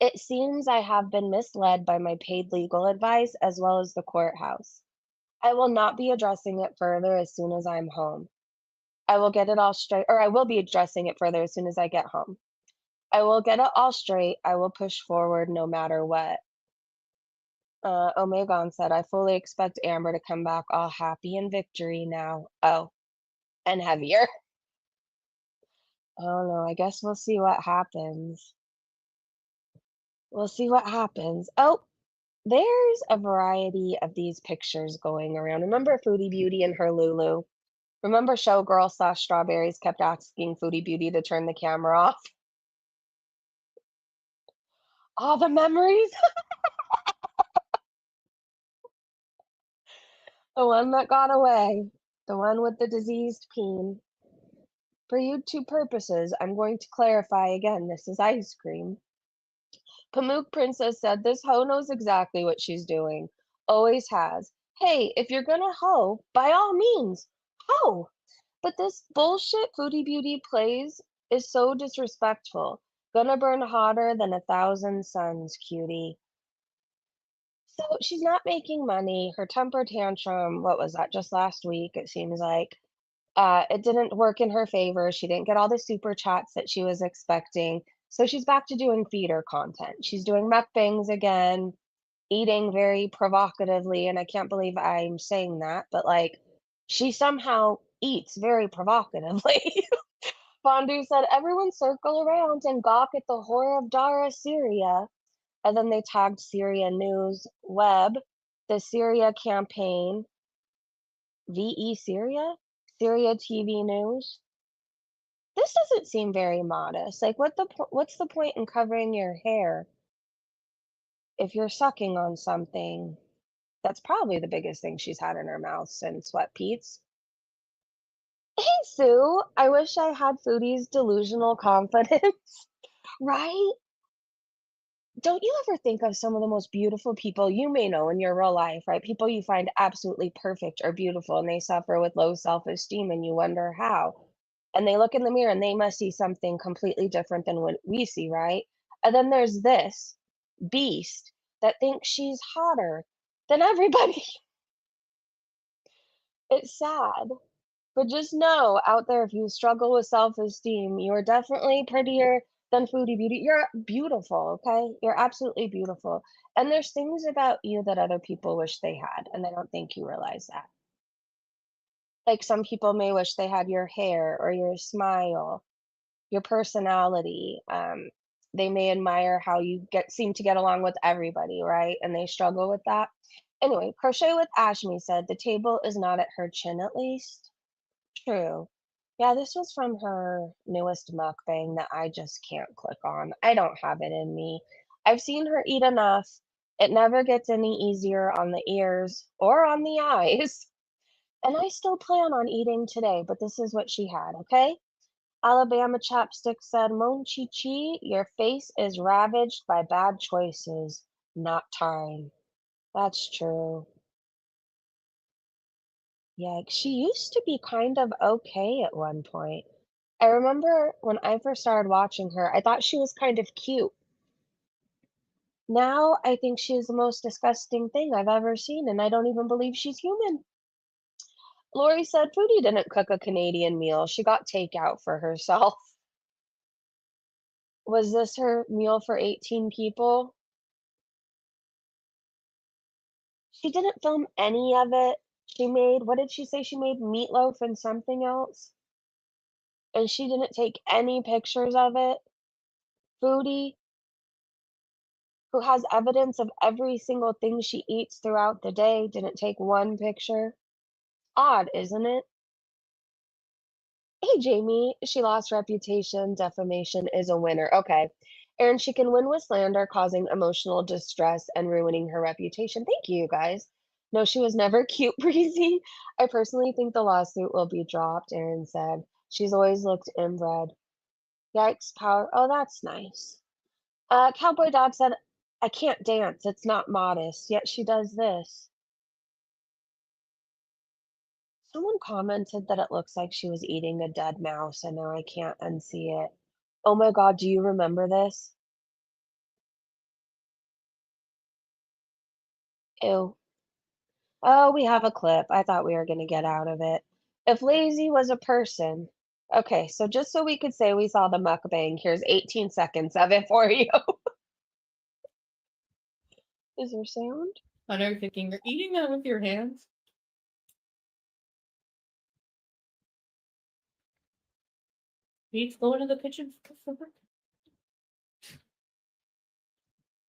Speaker 2: It seems I have been misled by my paid legal advice as well as the courthouse. I will not be addressing it further as soon as I'm home. I will get it all straight, or I will be addressing it further as soon as I get home. I will get it all straight. I will push forward no matter what. Omegon said, I fully expect Amber to come back all happy and victory now. Oh, and heavier. I don't know. I guess we'll see what happens. We'll see what happens. Oh, there's a variety of these pictures going around. Remember Foodie Beauty and her Lulu? Remember Showgirl / Strawberries kept asking Foodie Beauty to turn the camera off? All the memories. The one that got away. The one with the diseased peen. For YouTube purposes, I'm going to clarify again, this is ice cream. Pamook Princess said, this hoe knows exactly what she's doing. Always has. Hey, if you're gonna hoe, by all means, hoe. But this bullshit Foodie Beauty plays is so disrespectful. Gonna burn hotter than 1,000 suns, cutie. So she's not making money. Her temper tantrum, what was that, just last week, it seems like. It didn't work in her favor. She didn't get all the super chats that she was expecting. So she's back to doing feeder content. She's doing mukbangs again, eating very provocatively. And I can't believe I'm saying that, but like she somehow eats very provocatively. Fondue said, everyone circle around and gawk at the horror of Dara, Syria. And then they tagged Syria News Web, the Syria campaign, VE Syria, Syria TV News. This doesn't seem very modest. Like, what's the point in covering your hair if you're sucking on something? That's probably the biggest thing she's had in her mouth since what, Pete's? Hey, Sue, I wish I had Foodie's delusional confidence, right? Don't you ever think of some of the most beautiful people you may know in your real life, right? People you find absolutely perfect or beautiful, and they suffer with low self-esteem, and you wonder how. And they look in the mirror and they must see something completely different than what we see, right? And then there's this beast that thinks she's hotter than everybody. It's sad. But just know out there, if you struggle with self-esteem, you are definitely prettier than Foodie Beauty. You're beautiful, okay? You're absolutely beautiful. And there's things about you that other people wish they had, and I don't think you realize that. Like some people may wish they had your hair or your smile, your personality. They may admire how you seem to get along with everybody, right? And they struggle with that. Anyway, Crochet with Ashmi said the table is not at her chin at least. True. Yeah, this was from her newest mukbang that I just can't click on. I don't have it in me. I've seen her eat enough. It never gets any easier on the ears or on the eyes. And I still plan on eating today, but this is what she had, okay? Alabama Chapstick said, Mon Chi Chi, your face is ravaged by bad choices, not time. That's true. Yeah, she used to be kind of okay at one point. I remember when I first started watching her, I thought she was kind of cute. Now I think she's the most disgusting thing I've ever seen, and I don't even believe she's human. Lori said Foodie didn't cook a Canadian meal. She got takeout for herself. Was this her meal for 18 people? She didn't film any of it. She made, what did she say? She made meatloaf and something else. And she didn't take any pictures of it. Foodie, who has evidence of every single thing she eats throughout the day, didn't take one picture. Odd, isn't it? Hey, Jamie, she lost reputation. Defamation is a winner. Okay. And she can win with slander, causing emotional distress and ruining her reputation. Thank you, guys. No, she was never cute, Breezy. I personally think the lawsuit will be dropped, Aaron said. She's always looked inbred. Yikes, power. Oh, that's nice. Cowboy Dog said, I can't dance. It's not modest. Yet she does this. Someone commented that it looks like she was eating a dead mouse, and now I can't unsee it. Oh my God, do you remember this? Ew. Oh, we have a clip. I thought we were going to get out of it. If lazy was a person. Okay, so just so we could say we saw the mukbang, here's 18 seconds of it for you. Is there sound?
Speaker 3: I know you're thinking you're eating that with your hands. Pete's going to the kitchen for her.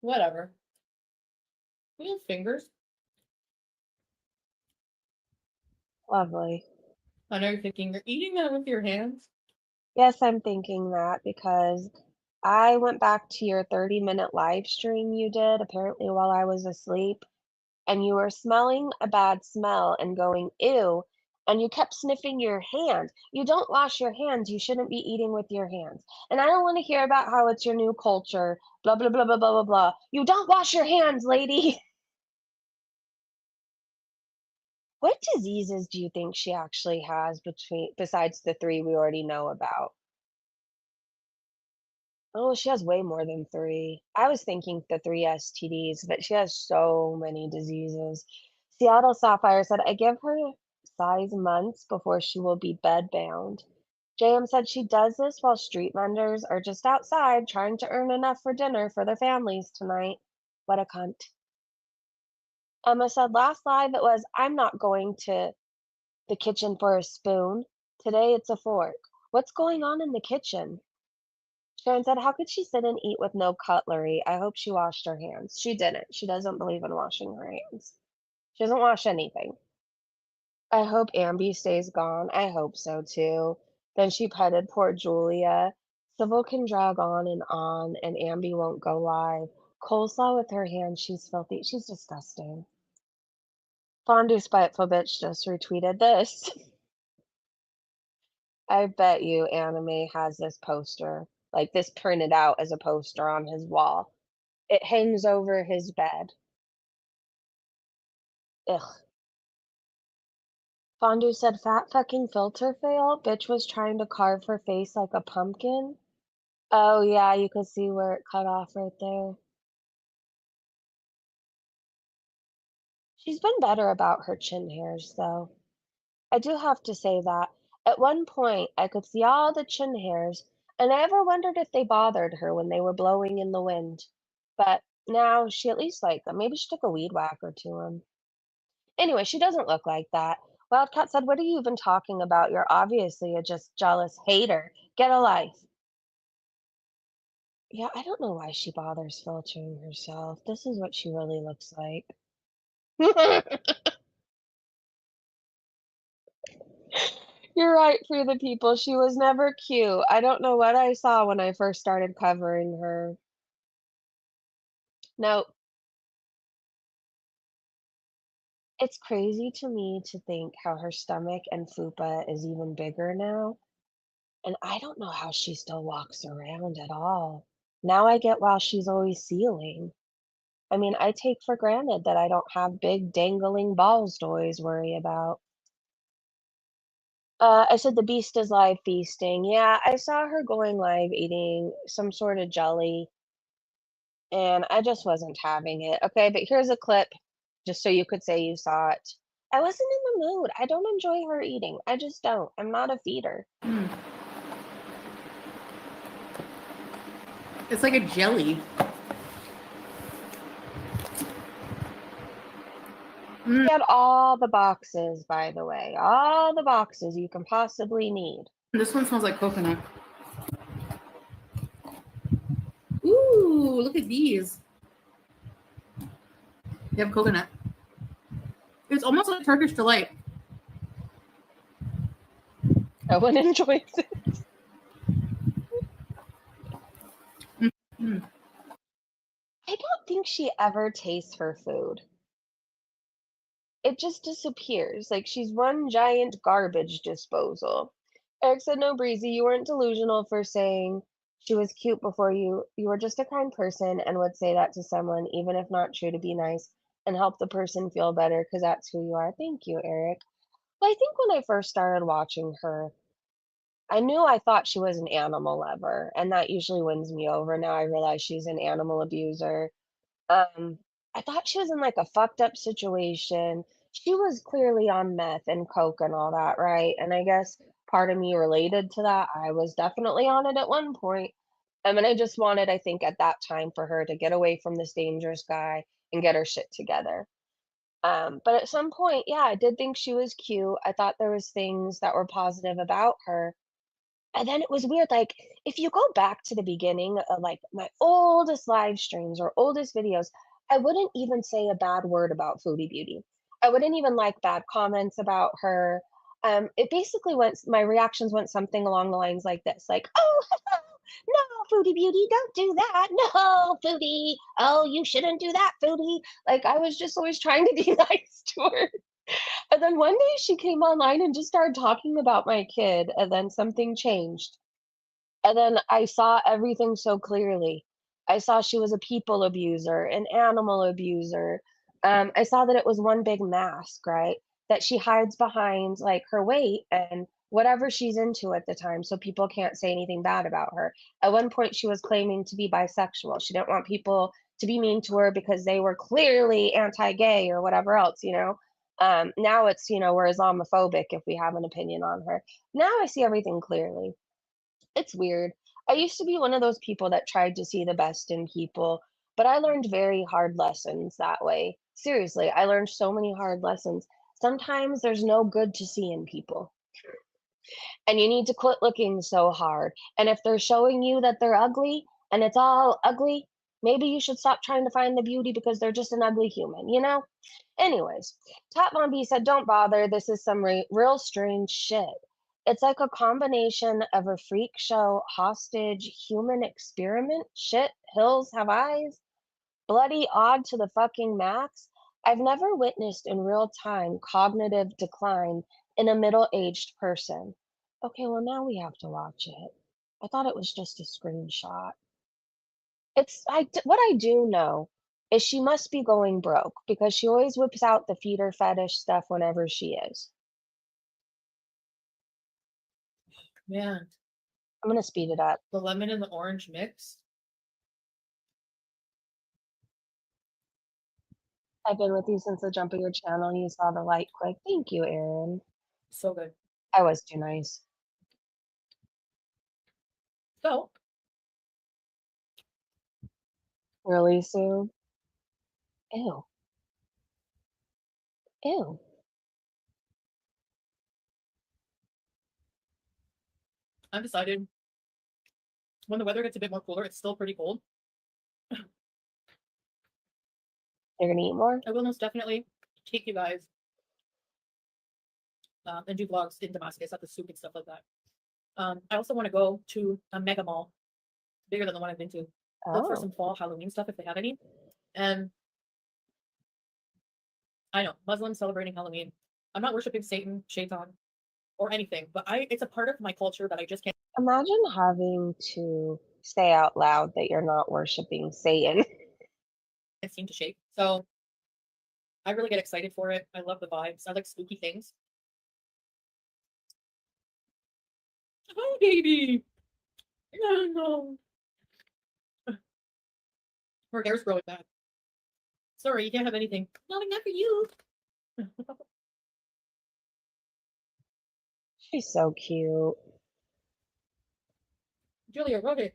Speaker 3: Whatever. We have fingers.
Speaker 2: Lovely.
Speaker 3: I know you're thinking you're eating that with your hands.
Speaker 2: Yes, I'm thinking that because I went back to your 30-minute live stream you did, apparently while I was asleep, and you were smelling a bad smell and going, ew, and you kept sniffing your hand. You don't wash your hands. You shouldn't be eating with your hands. And I don't want to hear about how it's your new culture, blah, blah, blah, blah, blah, blah, blah. You don't wash your hands, lady. What diseases do you think she actually has besides the three we already know about? Oh, she has way more than three. I was thinking the three STDs, but she has so many diseases. Seattle Sapphire said, I give her size months before she will be bedbound. JM said she does this while street vendors are just outside trying to earn enough for dinner for their families tonight. What a cunt. Emma said, last live it was, I'm not going to the kitchen for a spoon. Today it's a fork. What's going on in the kitchen? Sharon said, how could she sit and eat with no cutlery? I hope she washed her hands. She didn't. She doesn't believe in washing her hands. She doesn't wash anything. I hope Amby stays gone. I hope so too. Then she petted poor Julia. Sybil can drag on, and Amby won't go live. Coleslaw with her hands. She's filthy. She's disgusting. Fondue Spiteful Bitch just retweeted this. I bet you Anime has this poster, like this printed out as a poster on his wall. It hangs over his bed. Ugh. Fondue said, fat fucking filter fail. Bitch was trying to carve her face like a pumpkin. Oh, yeah, you could see where it cut off right there. She's been better about her chin hairs, though. I do have to say that. At one point, I could see all the chin hairs, and I ever wondered if they bothered her when they were blowing in the wind. But now she at least liked them. Maybe she took a weed whacker to them. Anyway, she doesn't look like that. Wildcat said, what are you even talking about? You're obviously a just jealous hater. Get a life. Yeah, I don't know why she bothers filtering herself. This is what she really looks like. You're right, for the people. She was never cute. I don't know what I saw when I first started covering her. No, it's crazy to me to think how her stomach and fupa is even bigger now. And I don't know how she still walks around at all. Now I get why she's always sealing. I mean, I take for granted that I don't have big dangling balls to always worry about. I said the beast is live feasting. Yeah, I saw her going live eating some sort of jelly, and I just wasn't having it. Okay, but here's a clip just so you could say you saw it. I wasn't in the mood. I don't enjoy her eating. I just don't. I'm not a feeder.
Speaker 3: It's like a jelly.
Speaker 2: She had all the boxes, by the way. All the boxes you can possibly need.
Speaker 3: This one smells like coconut. Ooh, look at these. They have coconut. It's almost like Turkish delight.
Speaker 2: No one enjoys it.
Speaker 3: Mm.
Speaker 2: I don't think she ever tastes her food. It just disappears. Like she's one giant garbage disposal. Eric said, no, Breezy, you weren't delusional for saying she was cute before you. You were just a kind person and would say that to someone, even if not true, to be nice and help the person feel better because that's who you are. Thank you, Eric. Well, I think when I first started watching her, I thought she was an animal lover, and that usually wins me over. Now I realize she's an animal abuser. Um, I thought she was in like a fucked up situation. She was clearly on meth and coke and all that, right? And I guess part of me related to that. I was definitely on it at one point. And I just wanted, I think, at that time for her to get away from this dangerous guy and get her shit together. But at some point, yeah, I did think she was cute. I thought there was things that were positive about her. And then it was weird, like, if you go back to the beginning of, like, my oldest live streams or oldest videos, I wouldn't even say a bad word about Foodie Beauty. I wouldn't even like bad comments about her. It basically went my reactions went something along the lines like this, like, "Oh, no, Foodie Beauty, don't do that. No, Foodie. Oh, you shouldn't do that, Foodie." Like, I was just always trying to be nice to her. And then one day she came online and just started talking about my kid, and then something changed. And then I saw everything so clearly. I saw she was a people abuser, an animal abuser. I saw that it was one big mask, right? That she hides behind like her weight and whatever she's into at the time, so people can't say anything bad about her. At one point, she was claiming to be bisexual. She didn't want people to be mean to her because they were clearly anti-gay or whatever else, you know. Now it's, we're Islamophobic if we have an opinion on her. Now I see everything clearly. It's weird. I used to be one of those people that tried to see the best in people, but I learned very hard lessons that way. Seriously, I learned so many hard lessons. Sometimes there's no good to see in people. And you need to quit looking so hard. And if they're showing you that they're ugly and it's all ugly, maybe you should stop trying to find the beauty because they're just an ugly human, you know? Anyways, Top Von B said, don't bother. This is some real strange shit. It's like a combination of a freak show, hostage, human experiment. Shit, hills have eyes. Bloody odd to the fucking max. I've never witnessed in real time cognitive decline in a middle-aged person. Okay, well now we have to watch it. I thought it was just a screenshot. What I do know is she must be going broke because she always whips out the feeder fetish stuff whenever she is.
Speaker 3: Man,
Speaker 2: I'm gonna speed it up.
Speaker 3: the lemon and the orange mix.
Speaker 2: I've been with you since the jump of your channel. You saw the light quick. Thank you, Aaron.
Speaker 3: So good.
Speaker 2: I was too nice.
Speaker 3: So,
Speaker 2: Really, Sue? Ew. Ew.
Speaker 3: I've decided when the weather gets a bit more cooler, it's still pretty cold.
Speaker 2: You're gonna eat more?
Speaker 3: I will most definitely take you guys and do vlogs in Damascus at the souk and stuff like that. I also want to go to a mega mall, bigger than the one I've been to. Look for
Speaker 2: Oh.
Speaker 3: some fall Halloween stuff if they have any. And I know Muslims celebrating Halloween. I'm not worshiping Satan, Shaitan, or anything, but it's a part of my culture that I just can't
Speaker 2: Imagine having to say out loud that you're not worshiping Satan.
Speaker 3: seem to shake. So I really get excited for it. I love the vibes. I like spooky things. Oh, baby. No. Her hair's growing back. Sorry, you can't have anything. Not enough for you.
Speaker 2: She's so cute.
Speaker 3: Julia, go ahead.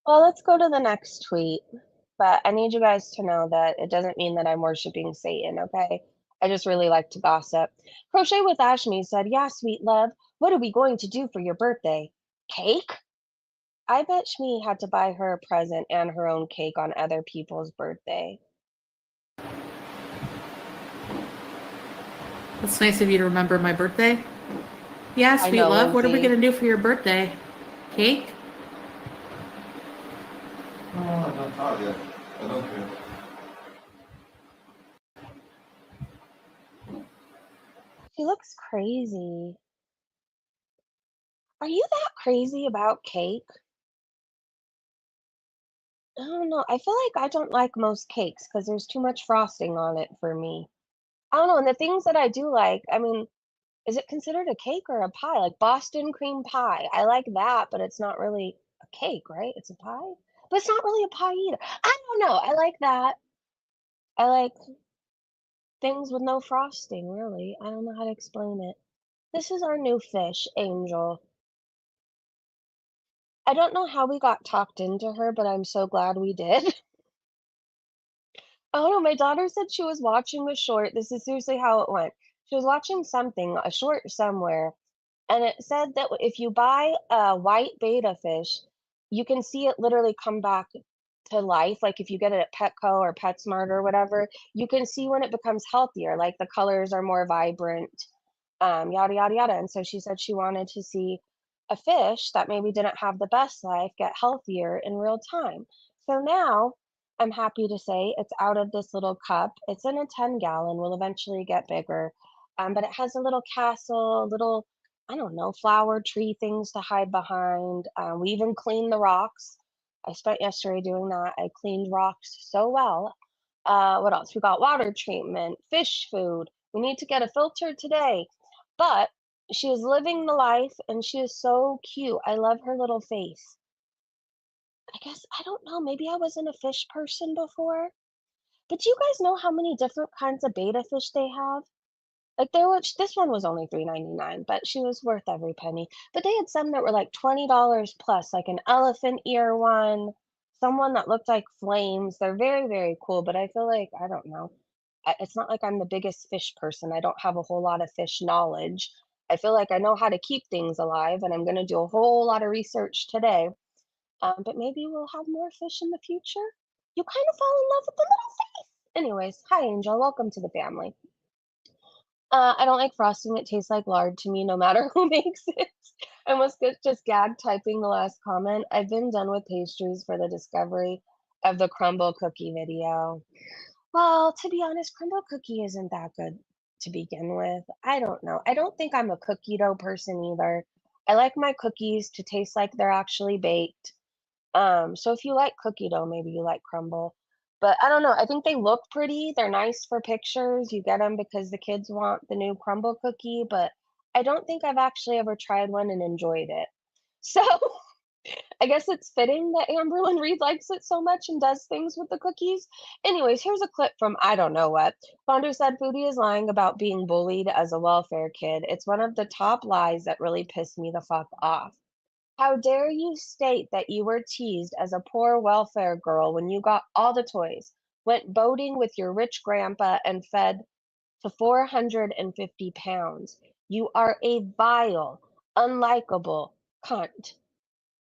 Speaker 2: Well, let's go to the next tweet. But I need you guys to know that it doesn't mean that I'm worshiping Satan, okay? I just really like to gossip. Crochet with Ashmi said, yeah, sweet love, what are we going to do for your birthday? Cake? I bet Shmi had to buy her a present and her own cake on other people's birthday.
Speaker 3: It's nice of you to remember my birthday. Yeah,
Speaker 2: I
Speaker 3: sweet
Speaker 2: know,
Speaker 3: love. What are we
Speaker 2: Lindsay.
Speaker 3: gonna do for your birthday? Cake?
Speaker 7: No, I'm not tired yet. I don't care.
Speaker 2: She looks crazy. Are you that crazy about cake? I don't know. I feel like I don't like most cakes because there's too much frosting on it for me. I don't know. And the things that I do like, I mean, is it considered a cake or a pie? Like Boston cream pie. I like that, but it's not really a cake, right? It's a pie, but it's not really a pie either. I don't know. I like that. I like things with no frosting, really. I don't know how to explain it. This is our new fish, Angel. I don't know how we got talked into her, but I'm so glad we did. Oh no, my daughter said she was watching a short. This is seriously how it went. She was watching something, a short somewhere, and it said that if you buy a white betta fish, you can see it literally come back to life. Like if you get it at Petco or PetSmart or whatever, you can see when it becomes healthier, like the colors are more vibrant, yada yada yada. And so she said she wanted to see a fish that maybe didn't have the best life get healthier in real time. So now I'm happy to say it's out of this little cup. It's in a 10-gallon, will eventually get bigger. But it has a little castle, little, I don't know, flower tree things to hide behind. We even cleaned the rocks. I spent yesterday doing that. I cleaned rocks so well. What else? We got water treatment, fish food. We need to get a filter today. But she is living the life and she is so cute. I love her little face. I guess, I don't know, maybe I wasn't a fish person before. But do you guys know how many different kinds of betta fish they have? Like this one was only $3.99, but she was worth every penny. But they had some that were like $20 plus, like an elephant ear one, someone that looked like flames. They're very, very cool, but I feel like, I don't know. it's not like I'm the biggest fish person. I don't have a whole lot of fish knowledge. I feel like I know how to keep things alive, and I'm going to do a whole lot of research today. But maybe we'll have more fish in the future. You kind of fall in love with the little face. Anyways, hi, Angel. Welcome to the family. I don't like frosting. It tastes like lard to me, no matter who makes it. I must just gag typing the last comment. I've been done with pastries for the discovery of the crumble cookie video. Well, to be honest, crumble cookie isn't that good to begin with. I don't know. I don't think I'm a cookie dough person either. I like my cookies to taste like they're actually baked. So if you like cookie dough, maybe you like crumble. But I don't know. I think they look pretty. They're nice for pictures. You get them because the kids want the new crumble cookie, but I don't think I've actually ever tried one and enjoyed it. So I guess it's fitting that Amberlynn Reid likes it so much and does things with the cookies. Anyways, here's a clip from I don't know what. Founder said Foodie is lying about being bullied as a welfare kid. It's one of the top lies that really pissed me the fuck off. How dare you state that you were teased as a poor welfare girl when you got all the toys, went boating with your rich grandpa, and fed to 450 pounds? You are a vile, unlikable cunt.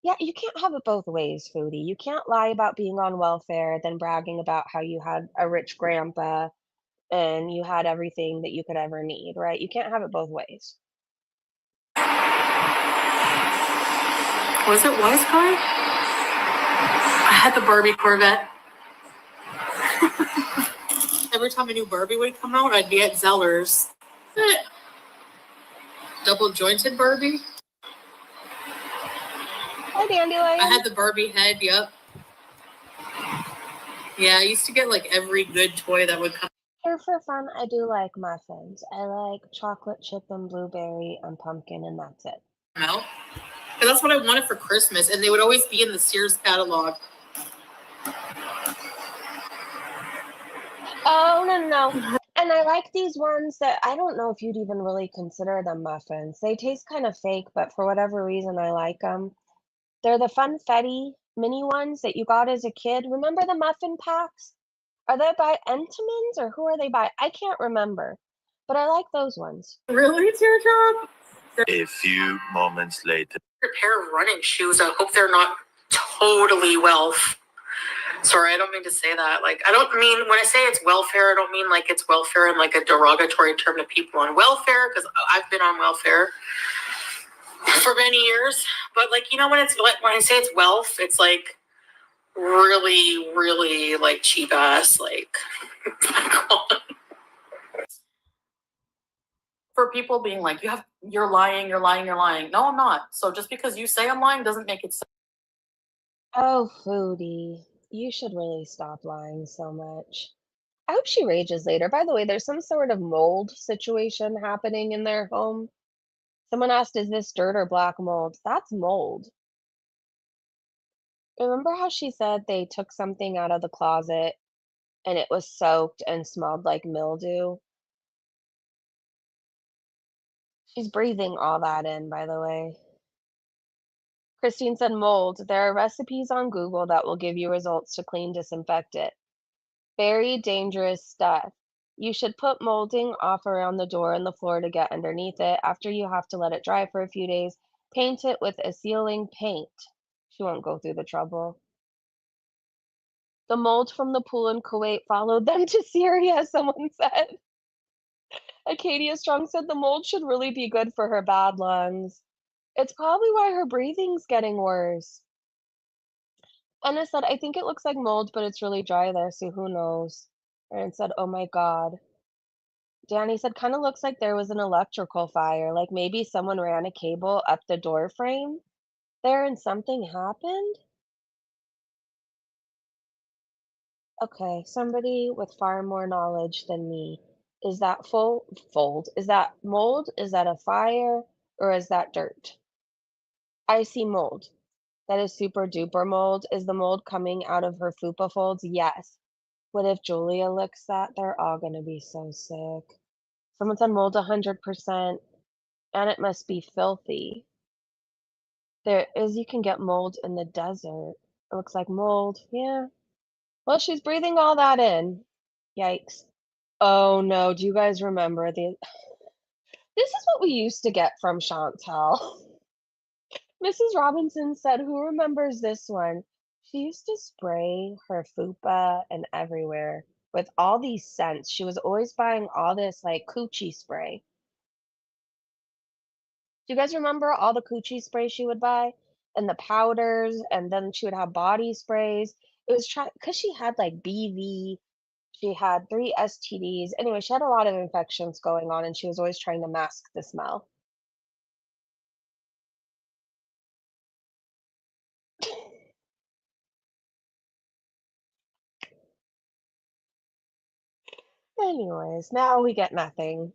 Speaker 2: Yeah, you can't have it both ways, Foodie. You can't lie about being on welfare, then bragging about how you had a rich grandpa and you had everything that you could ever need, right? You can't have it both ways.
Speaker 8: Was it Wise Guy? I had the Barbie Corvette. Every time a new Barbie would come out, I'd be at Zeller's. Double jointed Barbie.
Speaker 2: Hi, Dandelion.
Speaker 8: I had the Barbie head, yep. Yeah, I used to get like every good toy that would come.
Speaker 2: Here for fun, I do like muffins. I like chocolate chip and blueberry and pumpkin, and that's it.
Speaker 8: out. Because that's what I wanted for Christmas, and they would always be in the Sears catalog.
Speaker 2: Oh, no. And I like these ones that I don't know if you'd even really consider them muffins. They taste kind of fake, but for whatever reason, I like them. They're the Funfetti mini ones that you got as a kid. Remember the muffin packs? Are they by Entenmann's or who are they by? I can't remember, but I like those ones.
Speaker 8: Really, Teardrop?
Speaker 9: A few moments later.
Speaker 8: A pair of running shoes. I hope they're not totally wealth. Sorry, I don't mean to say that. Like, I don't mean, when I say it's welfare, I don't mean like it's welfare in like a derogatory term to people on welfare, because I've been on welfare for many years. But like, you know, when it's when I say it's wealth, it's like really, really like cheap ass, like for people being like, you're lying. No, I'm not. So just because you say I'm lying doesn't make it so.
Speaker 2: Oh, Foodie, you should really stop lying so much. I hope she rages later. By the way, there's some sort of mold situation happening in their home. Someone asked, is this dirt or black mold? That's mold. Remember how she said they took something out of the closet and it was soaked and smelled like mildew? She's breathing all that in, by the way. Christine said mold. There are recipes on Google that will give you results to clean, disinfect it. Very dangerous stuff. You should put molding off around the door and the floor to get underneath it. After you have to let it dry for a few days, paint it with a sealing paint. She won't go through the trouble. The mold from the pool in Kuwait followed them to Syria, someone said. Acadia Strong said the mold should really be good for her bad lungs. It's probably why her breathing's getting worse. Anna said, I think it looks like mold, but it's really dry there, so who knows? Erin said, oh my God. Danny said, kind of looks like there was an electrical fire, like maybe someone ran a cable up the door frame there and something happened? Okay, somebody with far more knowledge than me. Is that fold? Is that mold? Is that a fire? Or is that dirt? I see mold. That is super duper mold. Is the mold coming out of her fupa folds? Yes. What if Julia licks that? They're all gonna be so sick. Someone said mold 100%, and it must be filthy. There is, you can get mold in the desert. It looks like mold, yeah. Well, she's breathing all that in. Yikes. Oh no, do you guys remember the this is what we used to get from Chantal. Mrs. Robinson said, "Who remembers this one?" She used to spray her fupa and everywhere with all these scents. She was always buying all this like coochie spray. Do you guys remember all the coochie spray she would buy and the powders, and then she would have body sprays? It was because she had like BV, she had 3 STDs. Anyway, she had a lot of infections going on, and she was always trying to mask the smell. Anyways, now we get nothing.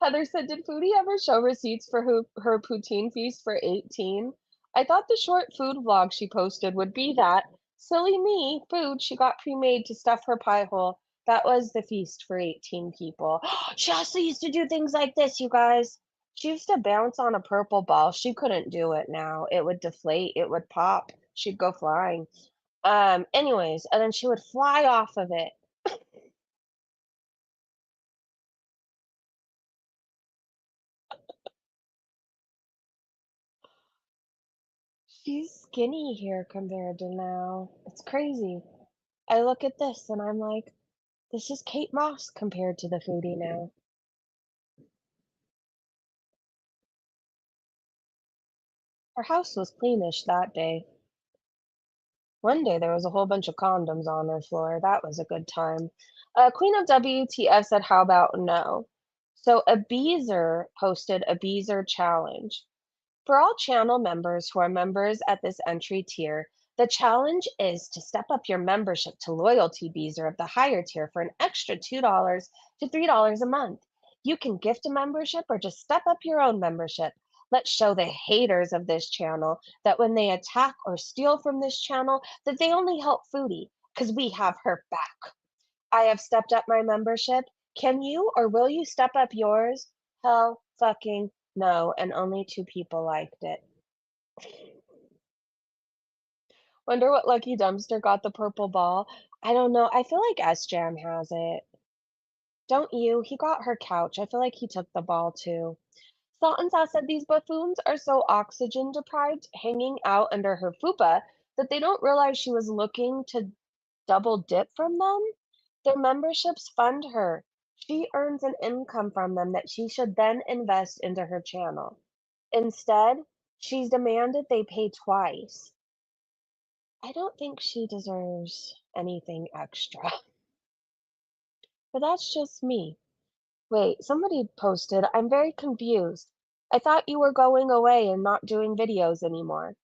Speaker 2: Heather said, "Did Foodie ever show receipts for her poutine feast for 18? I thought the short food vlog she posted would be that. Silly me, food she got pre-made to stuff her pie hole. That was the feast for 18 people." She also used to do things like this, you guys. She used to bounce on a purple ball. She couldn't do it now. It would deflate, it would pop. She'd go flying. Anyways, and then she would fly off of it. She's skinny here compared to now. It's crazy. I look at this and I'm like, this is Kate Moss compared to the Foodie now. Her house was cleanish that day. One day there was a whole bunch of condoms on her floor. That was a good time. Queen of WTF said, "How about no?" So a Beezer posted a Beezer challenge. For all channel members who are members at this entry tier, the challenge is to step up your membership to Loyalty Beezer of the higher tier for an extra $2 to $3 a month. You can gift a membership or just step up your own membership. Let's show the haters of this channel that when they attack or steal from this channel, that they only help Foodie, because we have her back. I have stepped up my membership. Can you or will you step up yours? Hell fucking no, and only 2 people liked it. Wonder what lucky dumpster got the purple ball. I don't know. I feel like S-Jam has it. Don't you? He got her couch. I feel like he took the ball too. Salt and Sauce said these buffoons are so oxygen deprived, hanging out under her fupa, that they don't realize she was looking to double dip from them. Their memberships fund her. She earns an income from them that she should then invest into her channel. Instead, she's demanded they pay twice. I don't think she deserves anything extra. But that's just me. Wait, somebody posted, "I'm very confused. I thought you were going away and not doing videos anymore."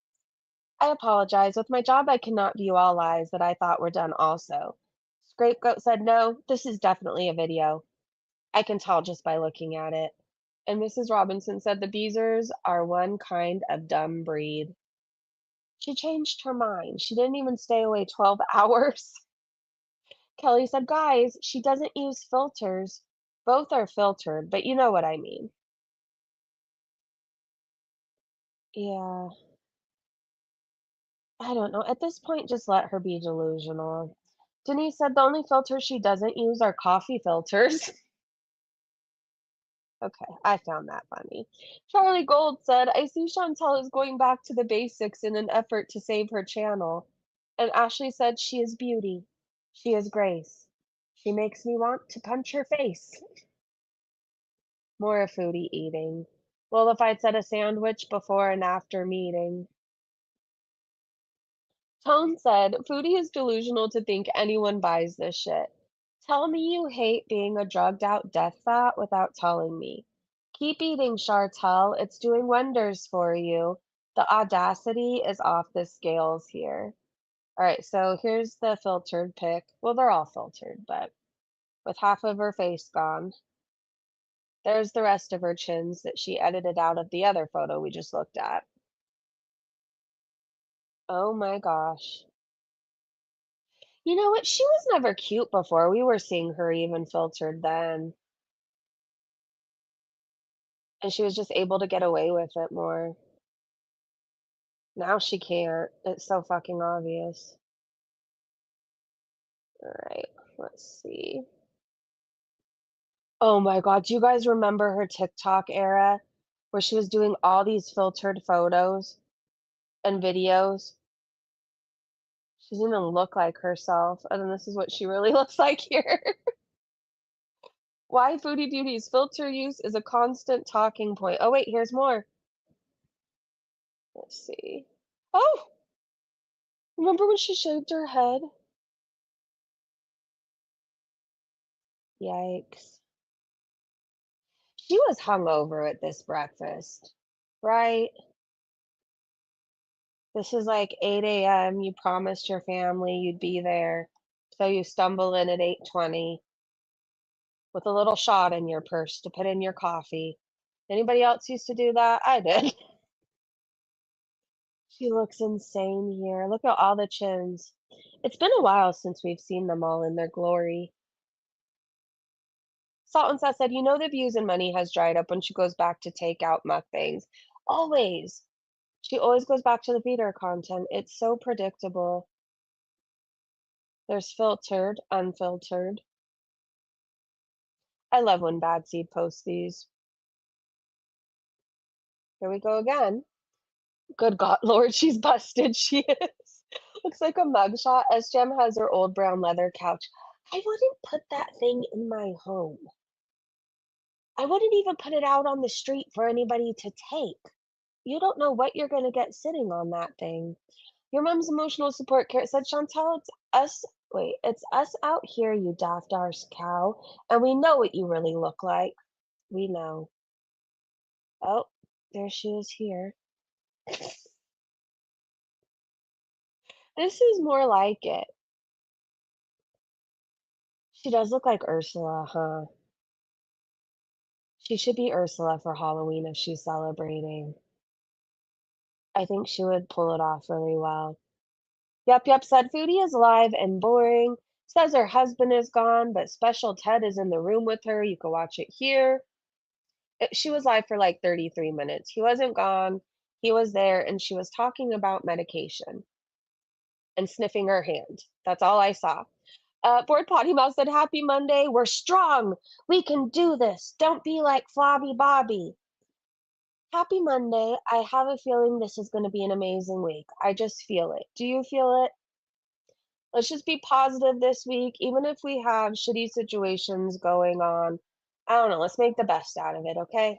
Speaker 2: I apologize. With my job, I cannot view all lives that I thought were done also. Scapegoat said, "No, this is definitely a video. I can tell just by looking at it." And Mrs. Robinson said, "The Beezers are one kind of dumb breed." She changed her mind. She didn't even stay away 12 hours. Kelly said, "Guys, she doesn't use filters. Both are filtered, but you know what I mean." Yeah, I don't know. At this point, just let her be delusional. Denise said the only filters she doesn't use are coffee filters. Okay, I found that funny. Charlie Gold said, "I see Chantal is going back to the basics in an effort to save her channel." And Ashley said, "She is beauty. She is grace. She makes me want to punch her face." More Foodie eating. Well, if I'd said a sandwich before and after meeting. Tone said, "Foodie is delusional to think anyone buys this shit. Tell me you hate being a drugged out death fat without telling me. Keep eating, Chartel. It's doing wonders for you. The audacity is off the scales here." All right, so here's the filtered pic. Well, they're all filtered, but with half of her face gone. There's the rest of her chins that she edited out of the other photo we just looked at. Oh my gosh. You know what? She was never cute before. We were seeing her even filtered then. And she was just able to get away with it more. Now she can't. It's so fucking obvious. All right. Let's see. Oh my God, do you guys remember her TikTok era where she was doing all these filtered photos and videos? She doesn't even look like herself. And then this is what she really looks like here. Why Foodie Beauty's filter use is a constant talking point. Oh wait, here's more. Let's see. Oh, remember when she shaved her head? Yikes. She was hungover at this breakfast, right? This is like 8 a.m. You promised your family you'd be there. So you stumble in at 8:20 with a little shot in your purse to put in your coffee. Anybody else used to do that? I did. She looks insane here. Look at all the chins. It's been a while since we've seen them all in their glory. Salt and Seth said, you know the views and money has dried up when she goes back to take out mukbangs. Always. She always goes back to the feeder content. It's so predictable. There's filtered, unfiltered. I love when Bad Seed posts these. Here we go again. Good God, Lord, she's busted. She is. Looks like a mugshot. SGM has her old brown leather couch. I wouldn't put that thing in my home. I wouldn't even put it out on the street for anybody to take. You don't know what you're going to get sitting on that thing. Your mom's emotional support care said, Chantal, it's us. Wait, it's us out here, you daft arse cow. And we know what you really look like. We know. Oh, there she is here. This is more like it. She does look like Ursula, huh? She should be Ursula for Halloween if she's celebrating. I think she would pull it off really well. Yep, said Foodie is alive and boring. Says her husband is gone, but Special Ted is in the room with her. You can watch it here. She was live for like 33 minutes. He wasn't gone. He was there, and she was talking about medication and sniffing her hand. That's all I saw. Board Potty Mouth said, Happy Monday. We're strong. We can do this. Don't be like Flobby Bobby. Happy Monday. I have a feeling this is going to be an amazing week. I just feel it. Do you feel it? Let's just be positive this week, even if we have shitty situations going on. I don't know. Let's make the best out of it, okay?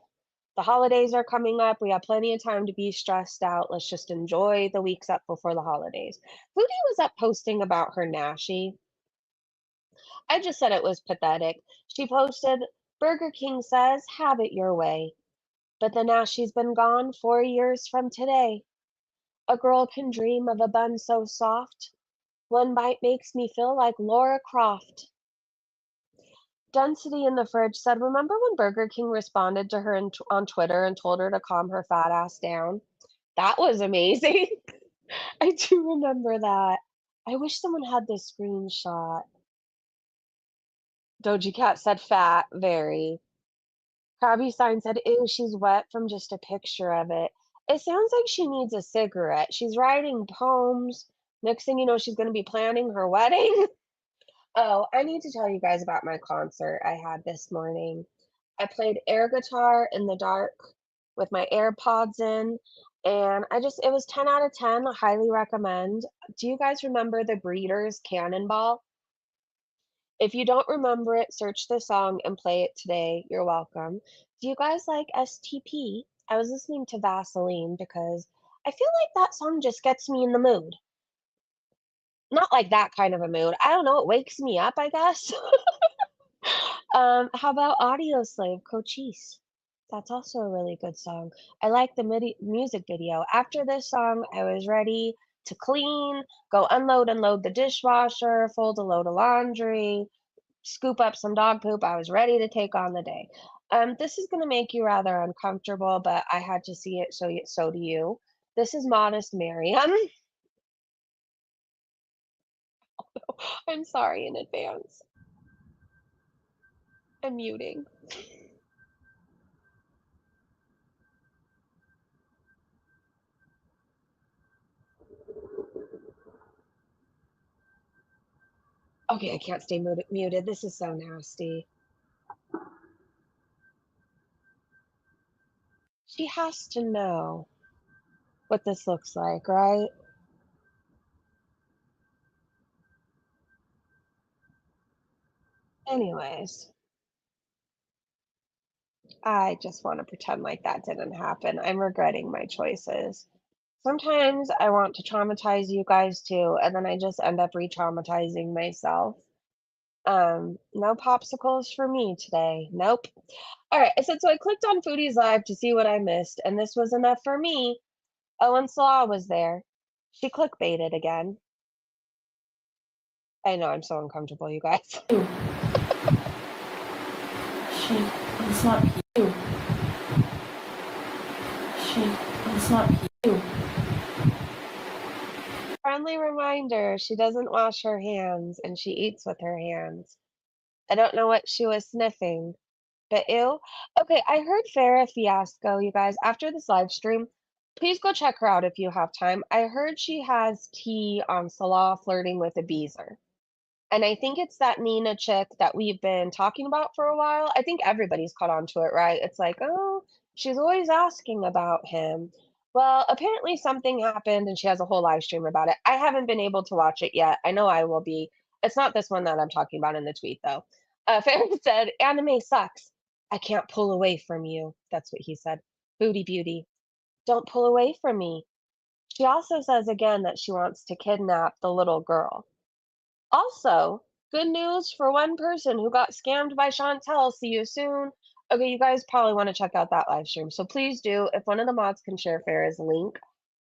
Speaker 2: The holidays are coming up. We have plenty of time to be stressed out. Let's just enjoy the weeks up before the holidays. Foodie was up posting about her Nashi. I just said it was pathetic. She posted, Burger King says, have it your way. But the Nashi's been gone 4 years from today. A girl can dream of a bun so soft. One bite makes me feel like Laura Croft. Density in the fridge said, remember when Burger King responded to her on Twitter and told her to calm her fat ass down? That was amazing. I do remember that. I wish someone had this screenshot. Doji Cat said fat, very. Krabby Sign said, ew, she's wet from just a picture of it. It sounds like she needs a cigarette. She's writing poems. Next thing you know, she's going to be planning her wedding. Oh, I need to tell you guys about my concert I had this morning. I played air guitar in the dark with my AirPods in, and it was 10 out of 10. I highly recommend. Do you guys remember the Breeders Cannonball? If you don't remember it, search the song and play it today. You're welcome. Do you guys like STP? I was listening to Vaseline because I feel like that song just gets me in the mood. Not like that kind of a mood. I don't know. It wakes me up, I guess. How about Audio Slave, Cochise? That's also a really good song. I like the music video. After this song, I was ready to clean, go unload and load the dishwasher, fold a load of laundry, scoop up some dog poop. I was ready to take on the day. This is going to make you rather uncomfortable, but I had to see it, so do you. This is Modest Miriam. I'm sorry in advance. I'm muting. Okay, I can't stay muted. This is so nasty. She has to know what this looks like, right? Anyways, I just want to pretend like that didn't happen. I'm regretting my choices. Sometimes I want to traumatize you guys too, and then I just end up re-traumatizing myself. No popsicles for me today. Nope. All right, I said so I clicked on Foodie's live to see what I missed, and this was enough for me. Oh, and Salah was there. She clickbaited again. I know, I'm so uncomfortable, you guys.
Speaker 10: It's not you. It's not you.
Speaker 2: Friendly reminder, she doesn't wash her hands and she eats with her hands. I don't know what she was sniffing, but ew. Okay, I heard Farrah Fiasco, you guys, after this live stream. Please go check her out if you have time. I heard she has tea on Salah flirting with a beezer. And I think it's that Nina chick that we've been talking about for a while. I think everybody's caught on to it, right? It's like, oh, she's always asking about him. Well, apparently something happened and she has a whole live stream about it. I haven't been able to watch it yet. I know I will be. It's not this one that I'm talking about in the tweet, though. Farron said, anime sucks. I can't pull away from you. That's what he said. Booty beauty. Don't pull away from me. She also says again that she wants to kidnap the little girl. Also, good news for one person who got scammed by Chantal. See you soon. Okay, you guys probably want to check out that live stream. So please do. If one of the mods can share Farrah's link,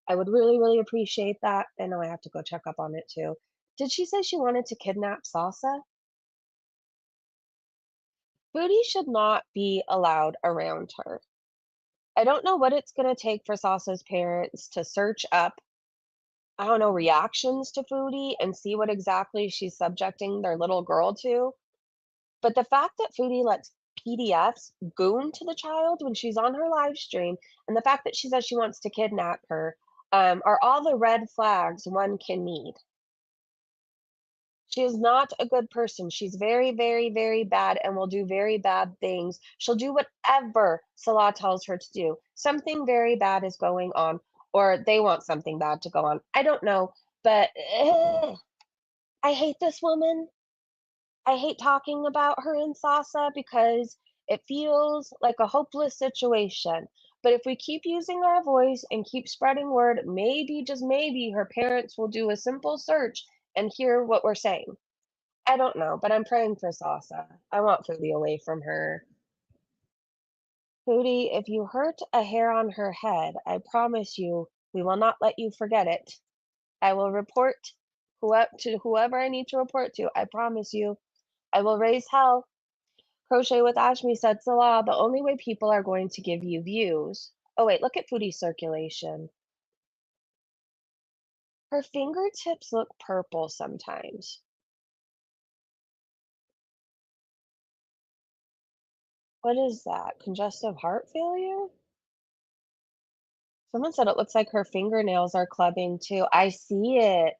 Speaker 2: I would really, really appreciate that. I know I have to go check up on it too. Did she say she wanted to kidnap Salsa? Foodie should not be allowed around her. I don't know what it's going to take for Salsa's parents to search up, I don't know, reactions to Foodie and see what exactly she's subjecting their little girl to. But the fact that Foodie lets PDFs goon to the child when she's on her live stream, and the fact that she says she wants to kidnap her, are all the red flags one can need. She is not a good person. She's very, very, very bad and will do very bad things. She'll do whatever Salah tells her to do. Something very bad is going on, or they want something bad to go on. I don't know, but I hate this woman. I hate talking about her and Sasa because it feels like a hopeless situation. But if we keep using our voice and keep spreading word, maybe, just maybe, her parents will do a simple search and hear what we're saying. I don't know, but I'm praying for Sasa. I want Foodie away from her. Foodie, if you hurt a hair on her head, I promise you we will not let you forget it. I will report whoever I need to report to. I promise you. I will raise hell. Crochet with Ashmi said, Salah, the only way people are going to give you views. Oh, wait, look at Foodie's circulation. Her fingertips look purple sometimes. What is that? Congestive heart failure? Someone said it looks like her fingernails are clubbing too. I see it.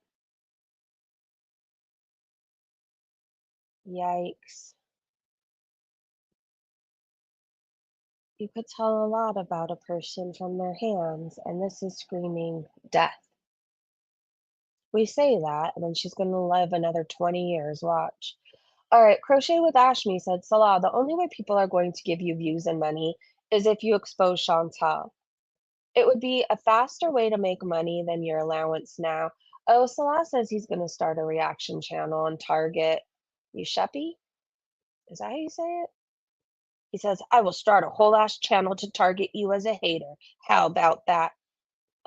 Speaker 2: Yikes. You could tell a lot about a person from their hands, and this is screaming death. We say that, and then she's going to live another 20 years. Watch. All right, Crochet with Ashmi said, Salah, the only way people are going to give you views and money is if you expose Chantal. It would be a faster way to make money than your allowance now. Oh, Salah says he's going to start a reaction channel and target Yushepi. Is that how you say it? He says, I will start a whole ass channel to target you as a hater. How about that?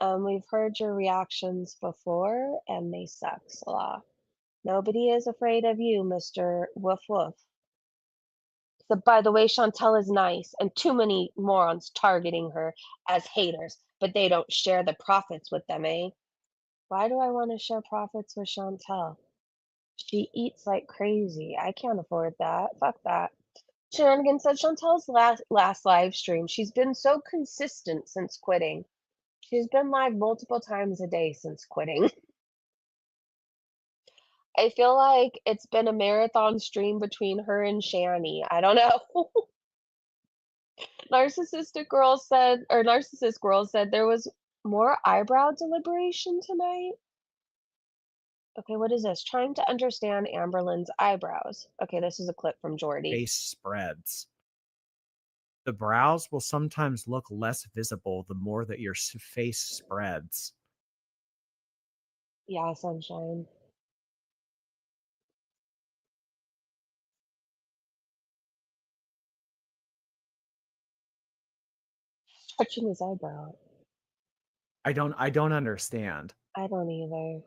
Speaker 2: We've heard your reactions before, and they suck, Salah. Nobody is afraid of you, Mr. Woof Woof. So, by the way, Chantal is nice, and too many morons targeting her as haters, but they don't share the profits with them, eh? Why do I want to share profits with Chantal? She eats like crazy. I can't afford that. Fuck that. Shenanigan said Chantal's last live stream. She's been so consistent since quitting. She's been live multiple times a day since quitting. I feel like it's been a marathon stream between her and Shanny. I don't know. Narcissist girl said there was more eyebrow deliberation tonight. Okay, what is this? Trying to understand Amberlynn's eyebrows. Okay, this is a clip from Jordy.
Speaker 11: Face spreads. The brows will sometimes look less visible the more that your face spreads.
Speaker 2: Yeah, sunshine. Touching his eyebrow.
Speaker 11: I don't understand.
Speaker 2: I don't either.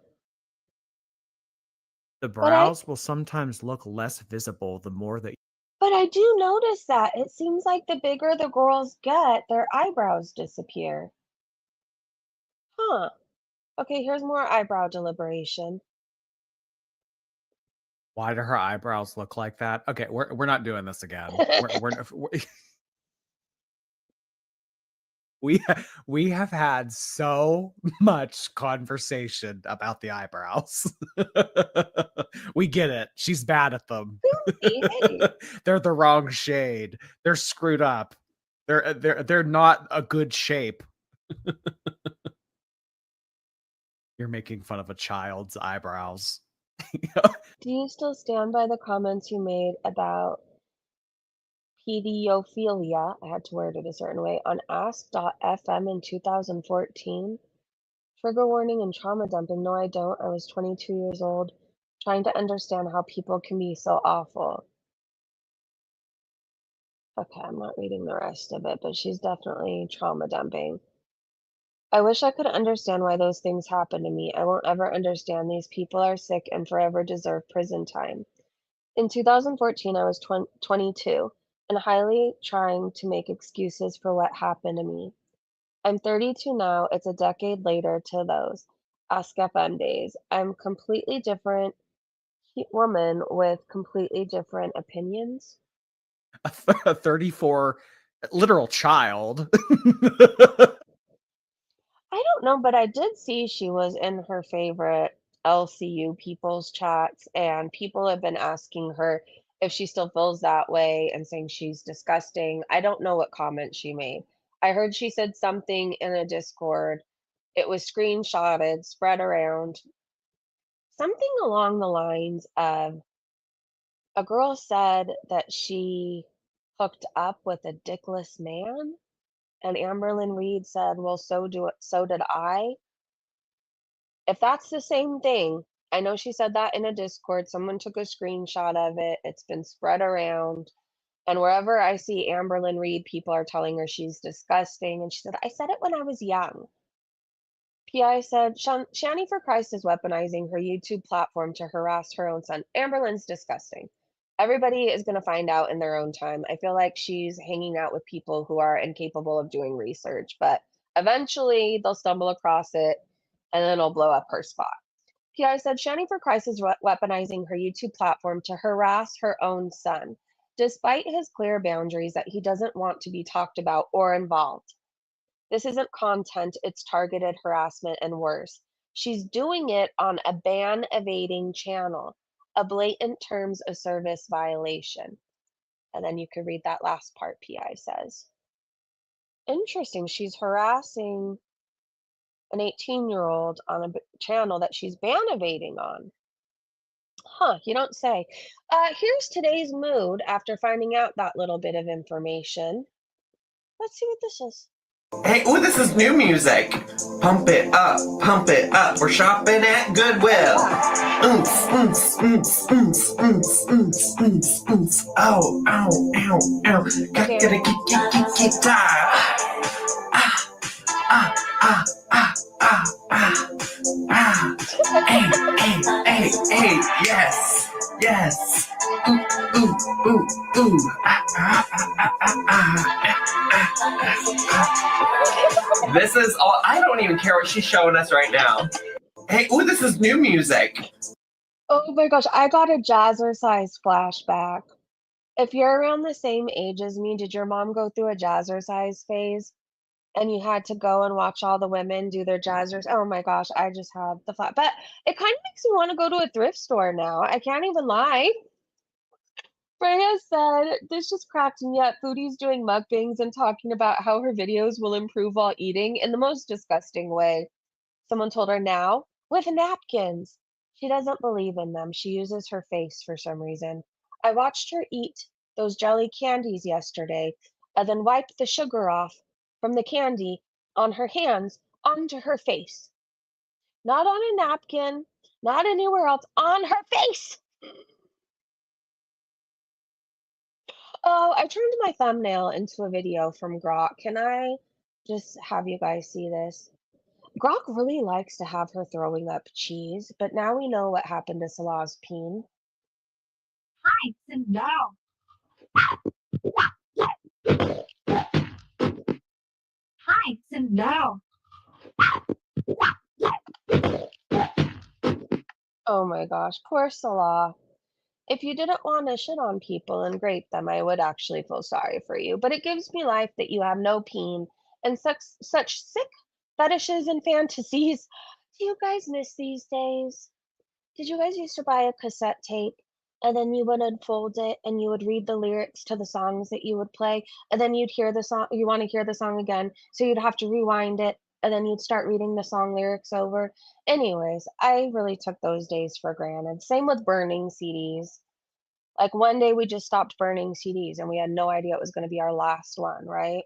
Speaker 11: The
Speaker 2: But I
Speaker 11: brows will sometimes look less visible the more that
Speaker 2: but I do notice that. It seems like the bigger the girls get, their eyebrows disappear. Huh. Okay, here's more eyebrow deliberation.
Speaker 11: Why do her eyebrows look like that? Okay, we're not doing this again. We have had so much conversation about the eyebrows. We get it. She's bad at them.
Speaker 2: Hey.
Speaker 11: They're the wrong shade. They're screwed up. They're not a good shape. You're making fun of a child's eyebrows.
Speaker 2: Do you still stand by the comments you made about pedophilia? I had to word it a certain way on ask.fm in 2014. Trigger warning and trauma dumping. No, I don't. I was 22 years old, trying to understand how people can be so awful. Okay, I'm not reading the rest of it, but she's definitely trauma dumping. I wish I could understand why those things happen to me. I won't ever understand. These people are sick and forever deserve prison time. In 2014, I was 22 and highly trying to make excuses for what happened to me. I'm 32 now. It's a decade later to those Ask FM days. I'm completely different woman with completely different opinions.
Speaker 11: A 34 literal child.
Speaker 2: I don't know, but I did see she was in her favorite LCU people's chats, and people have been asking her if she still feels that way and saying she's disgusting. I don't know what comment she made. I heard she said something in a Discord. It was screenshotted, spread around. Something along the lines of a girl said that she hooked up with a dickless man, and Amberlynn Reid said, "Well, so did I." If that's the same thing, I know she said that in a Discord. Someone took a screenshot of it. It's been spread around. And wherever I see Amberlynn Reid, people are telling her she's disgusting. And she said, "I said it when I was young." PI said, Shanny for Christ is weaponizing her YouTube platform to harass her own son. Amberlynn's disgusting. Everybody is going to find out in their own time. I feel like she's hanging out with people who are incapable of doing research, but eventually they'll stumble across it and then it'll blow up her spot. PI said, Shanny for Christ is weaponizing her YouTube platform to harass her own son, despite his clear boundaries that he doesn't want to be talked about or involved. This isn't content, it's targeted harassment and worse. She's doing it on a ban evading channel, a blatant terms of service violation. And then you can read that last part, PI says. Interesting, she's harassing an 18-year-old on a channel that she's ban evading on. Huh, you don't say. Here's today's mood after finding out that little bit of information. Let's see what this is.
Speaker 12: Hey, ooh, this is new music. Pump it up, pump it up. We're shopping at Goodwill. Oh, ow, ow, ow. Gotta get Hey, yes, yes. Ooh. This is all. I don't even care what she's showing us right now. Hey, ooh, this is new music.
Speaker 2: Oh my gosh, I got a Jazzercise flashback. If you're around the same age as me, did your mom go through a Jazzercise phase? and you had to go and watch all the women do their jazzers. Oh my gosh, I just have the flat. But it kind of makes me want to go to a thrift store now. I can't even lie. Freya said, this just cracked me up. Foodie's doing mukbangs and talking about how her videos will improve while eating in the most disgusting way. Someone told her now, with napkins. She doesn't believe in them. She uses her face for some reason. I watched her eat those jelly candies yesterday and then wipe the sugar off from the candy on her hands onto her face. Not on a napkin, not anywhere else, on her face. Oh, I turned my thumbnail into a video from Grok. Can I just have you guys see this? Grok really likes to have her throwing up cheese, but now we know what happened to Salah's peen.
Speaker 1: Hi, sit down. Hi, sit down.
Speaker 2: Oh my gosh, poor Salah. If you didn't want to shit on people and grate them, I would actually feel sorry for you. But it gives me life that you have no peen and such sick fetishes and fantasies. Do you guys miss these days? Did you guys used to buy a cassette tape and then you would unfold it and you would read the lyrics to the songs that you would play and then you'd hear the song, you want to hear the song again, so you'd have to rewind it and then you'd start reading the song lyrics over. Anyways, I really took those days for granted. Same with burning CDs. Like one day we just stopped burning CDs and we had no idea it was going to be our last one, right?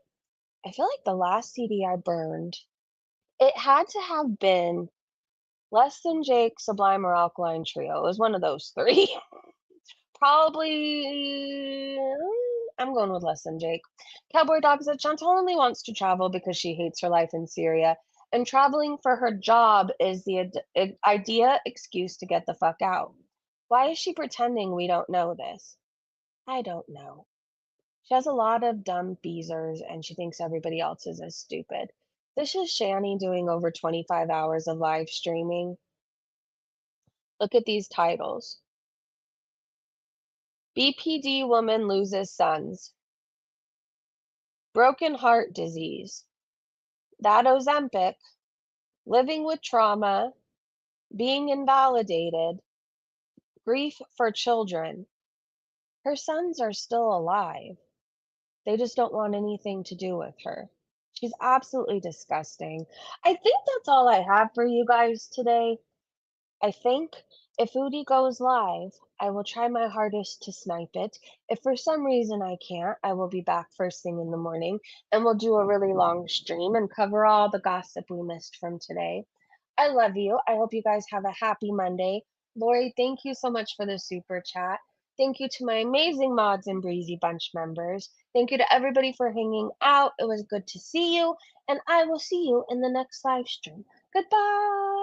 Speaker 2: I feel like the last CD I burned, it had to have been Less Than Jake, Sublime, or Alkaline Trio. It was one of those three. Probably, I'm going with Less Than Jake. Cowboy Dog said Chantal only wants to travel because she hates her life in Syria, and traveling for her job is the idea excuse to get the fuck out. Why is she pretending we don't know this? I don't know. She has a lot of dumb beezers, and she thinks everybody else is as stupid. This is Shanny doing over 25 hours of live streaming. Look at these titles. BPD woman loses sons. Broken heart disease. That Ozempic. Living with trauma. Being invalidated. Grief for children. Her sons are still alive. They just don't want anything to do with her. She's absolutely disgusting. I think that's all I have for you guys today. I think if Foodie goes live, I will try my hardest to snipe it. If for some reason I can't, I will be back first thing in the morning and we'll do a really long stream and cover all the gossip we missed from today. I love you. I hope you guys have a happy Monday. Lori, thank you so much for the super chat. Thank you to my amazing mods and Breezy Bunch members. Thank you to everybody for hanging out. It was good to see you, and I will see you in the next live stream. Goodbye.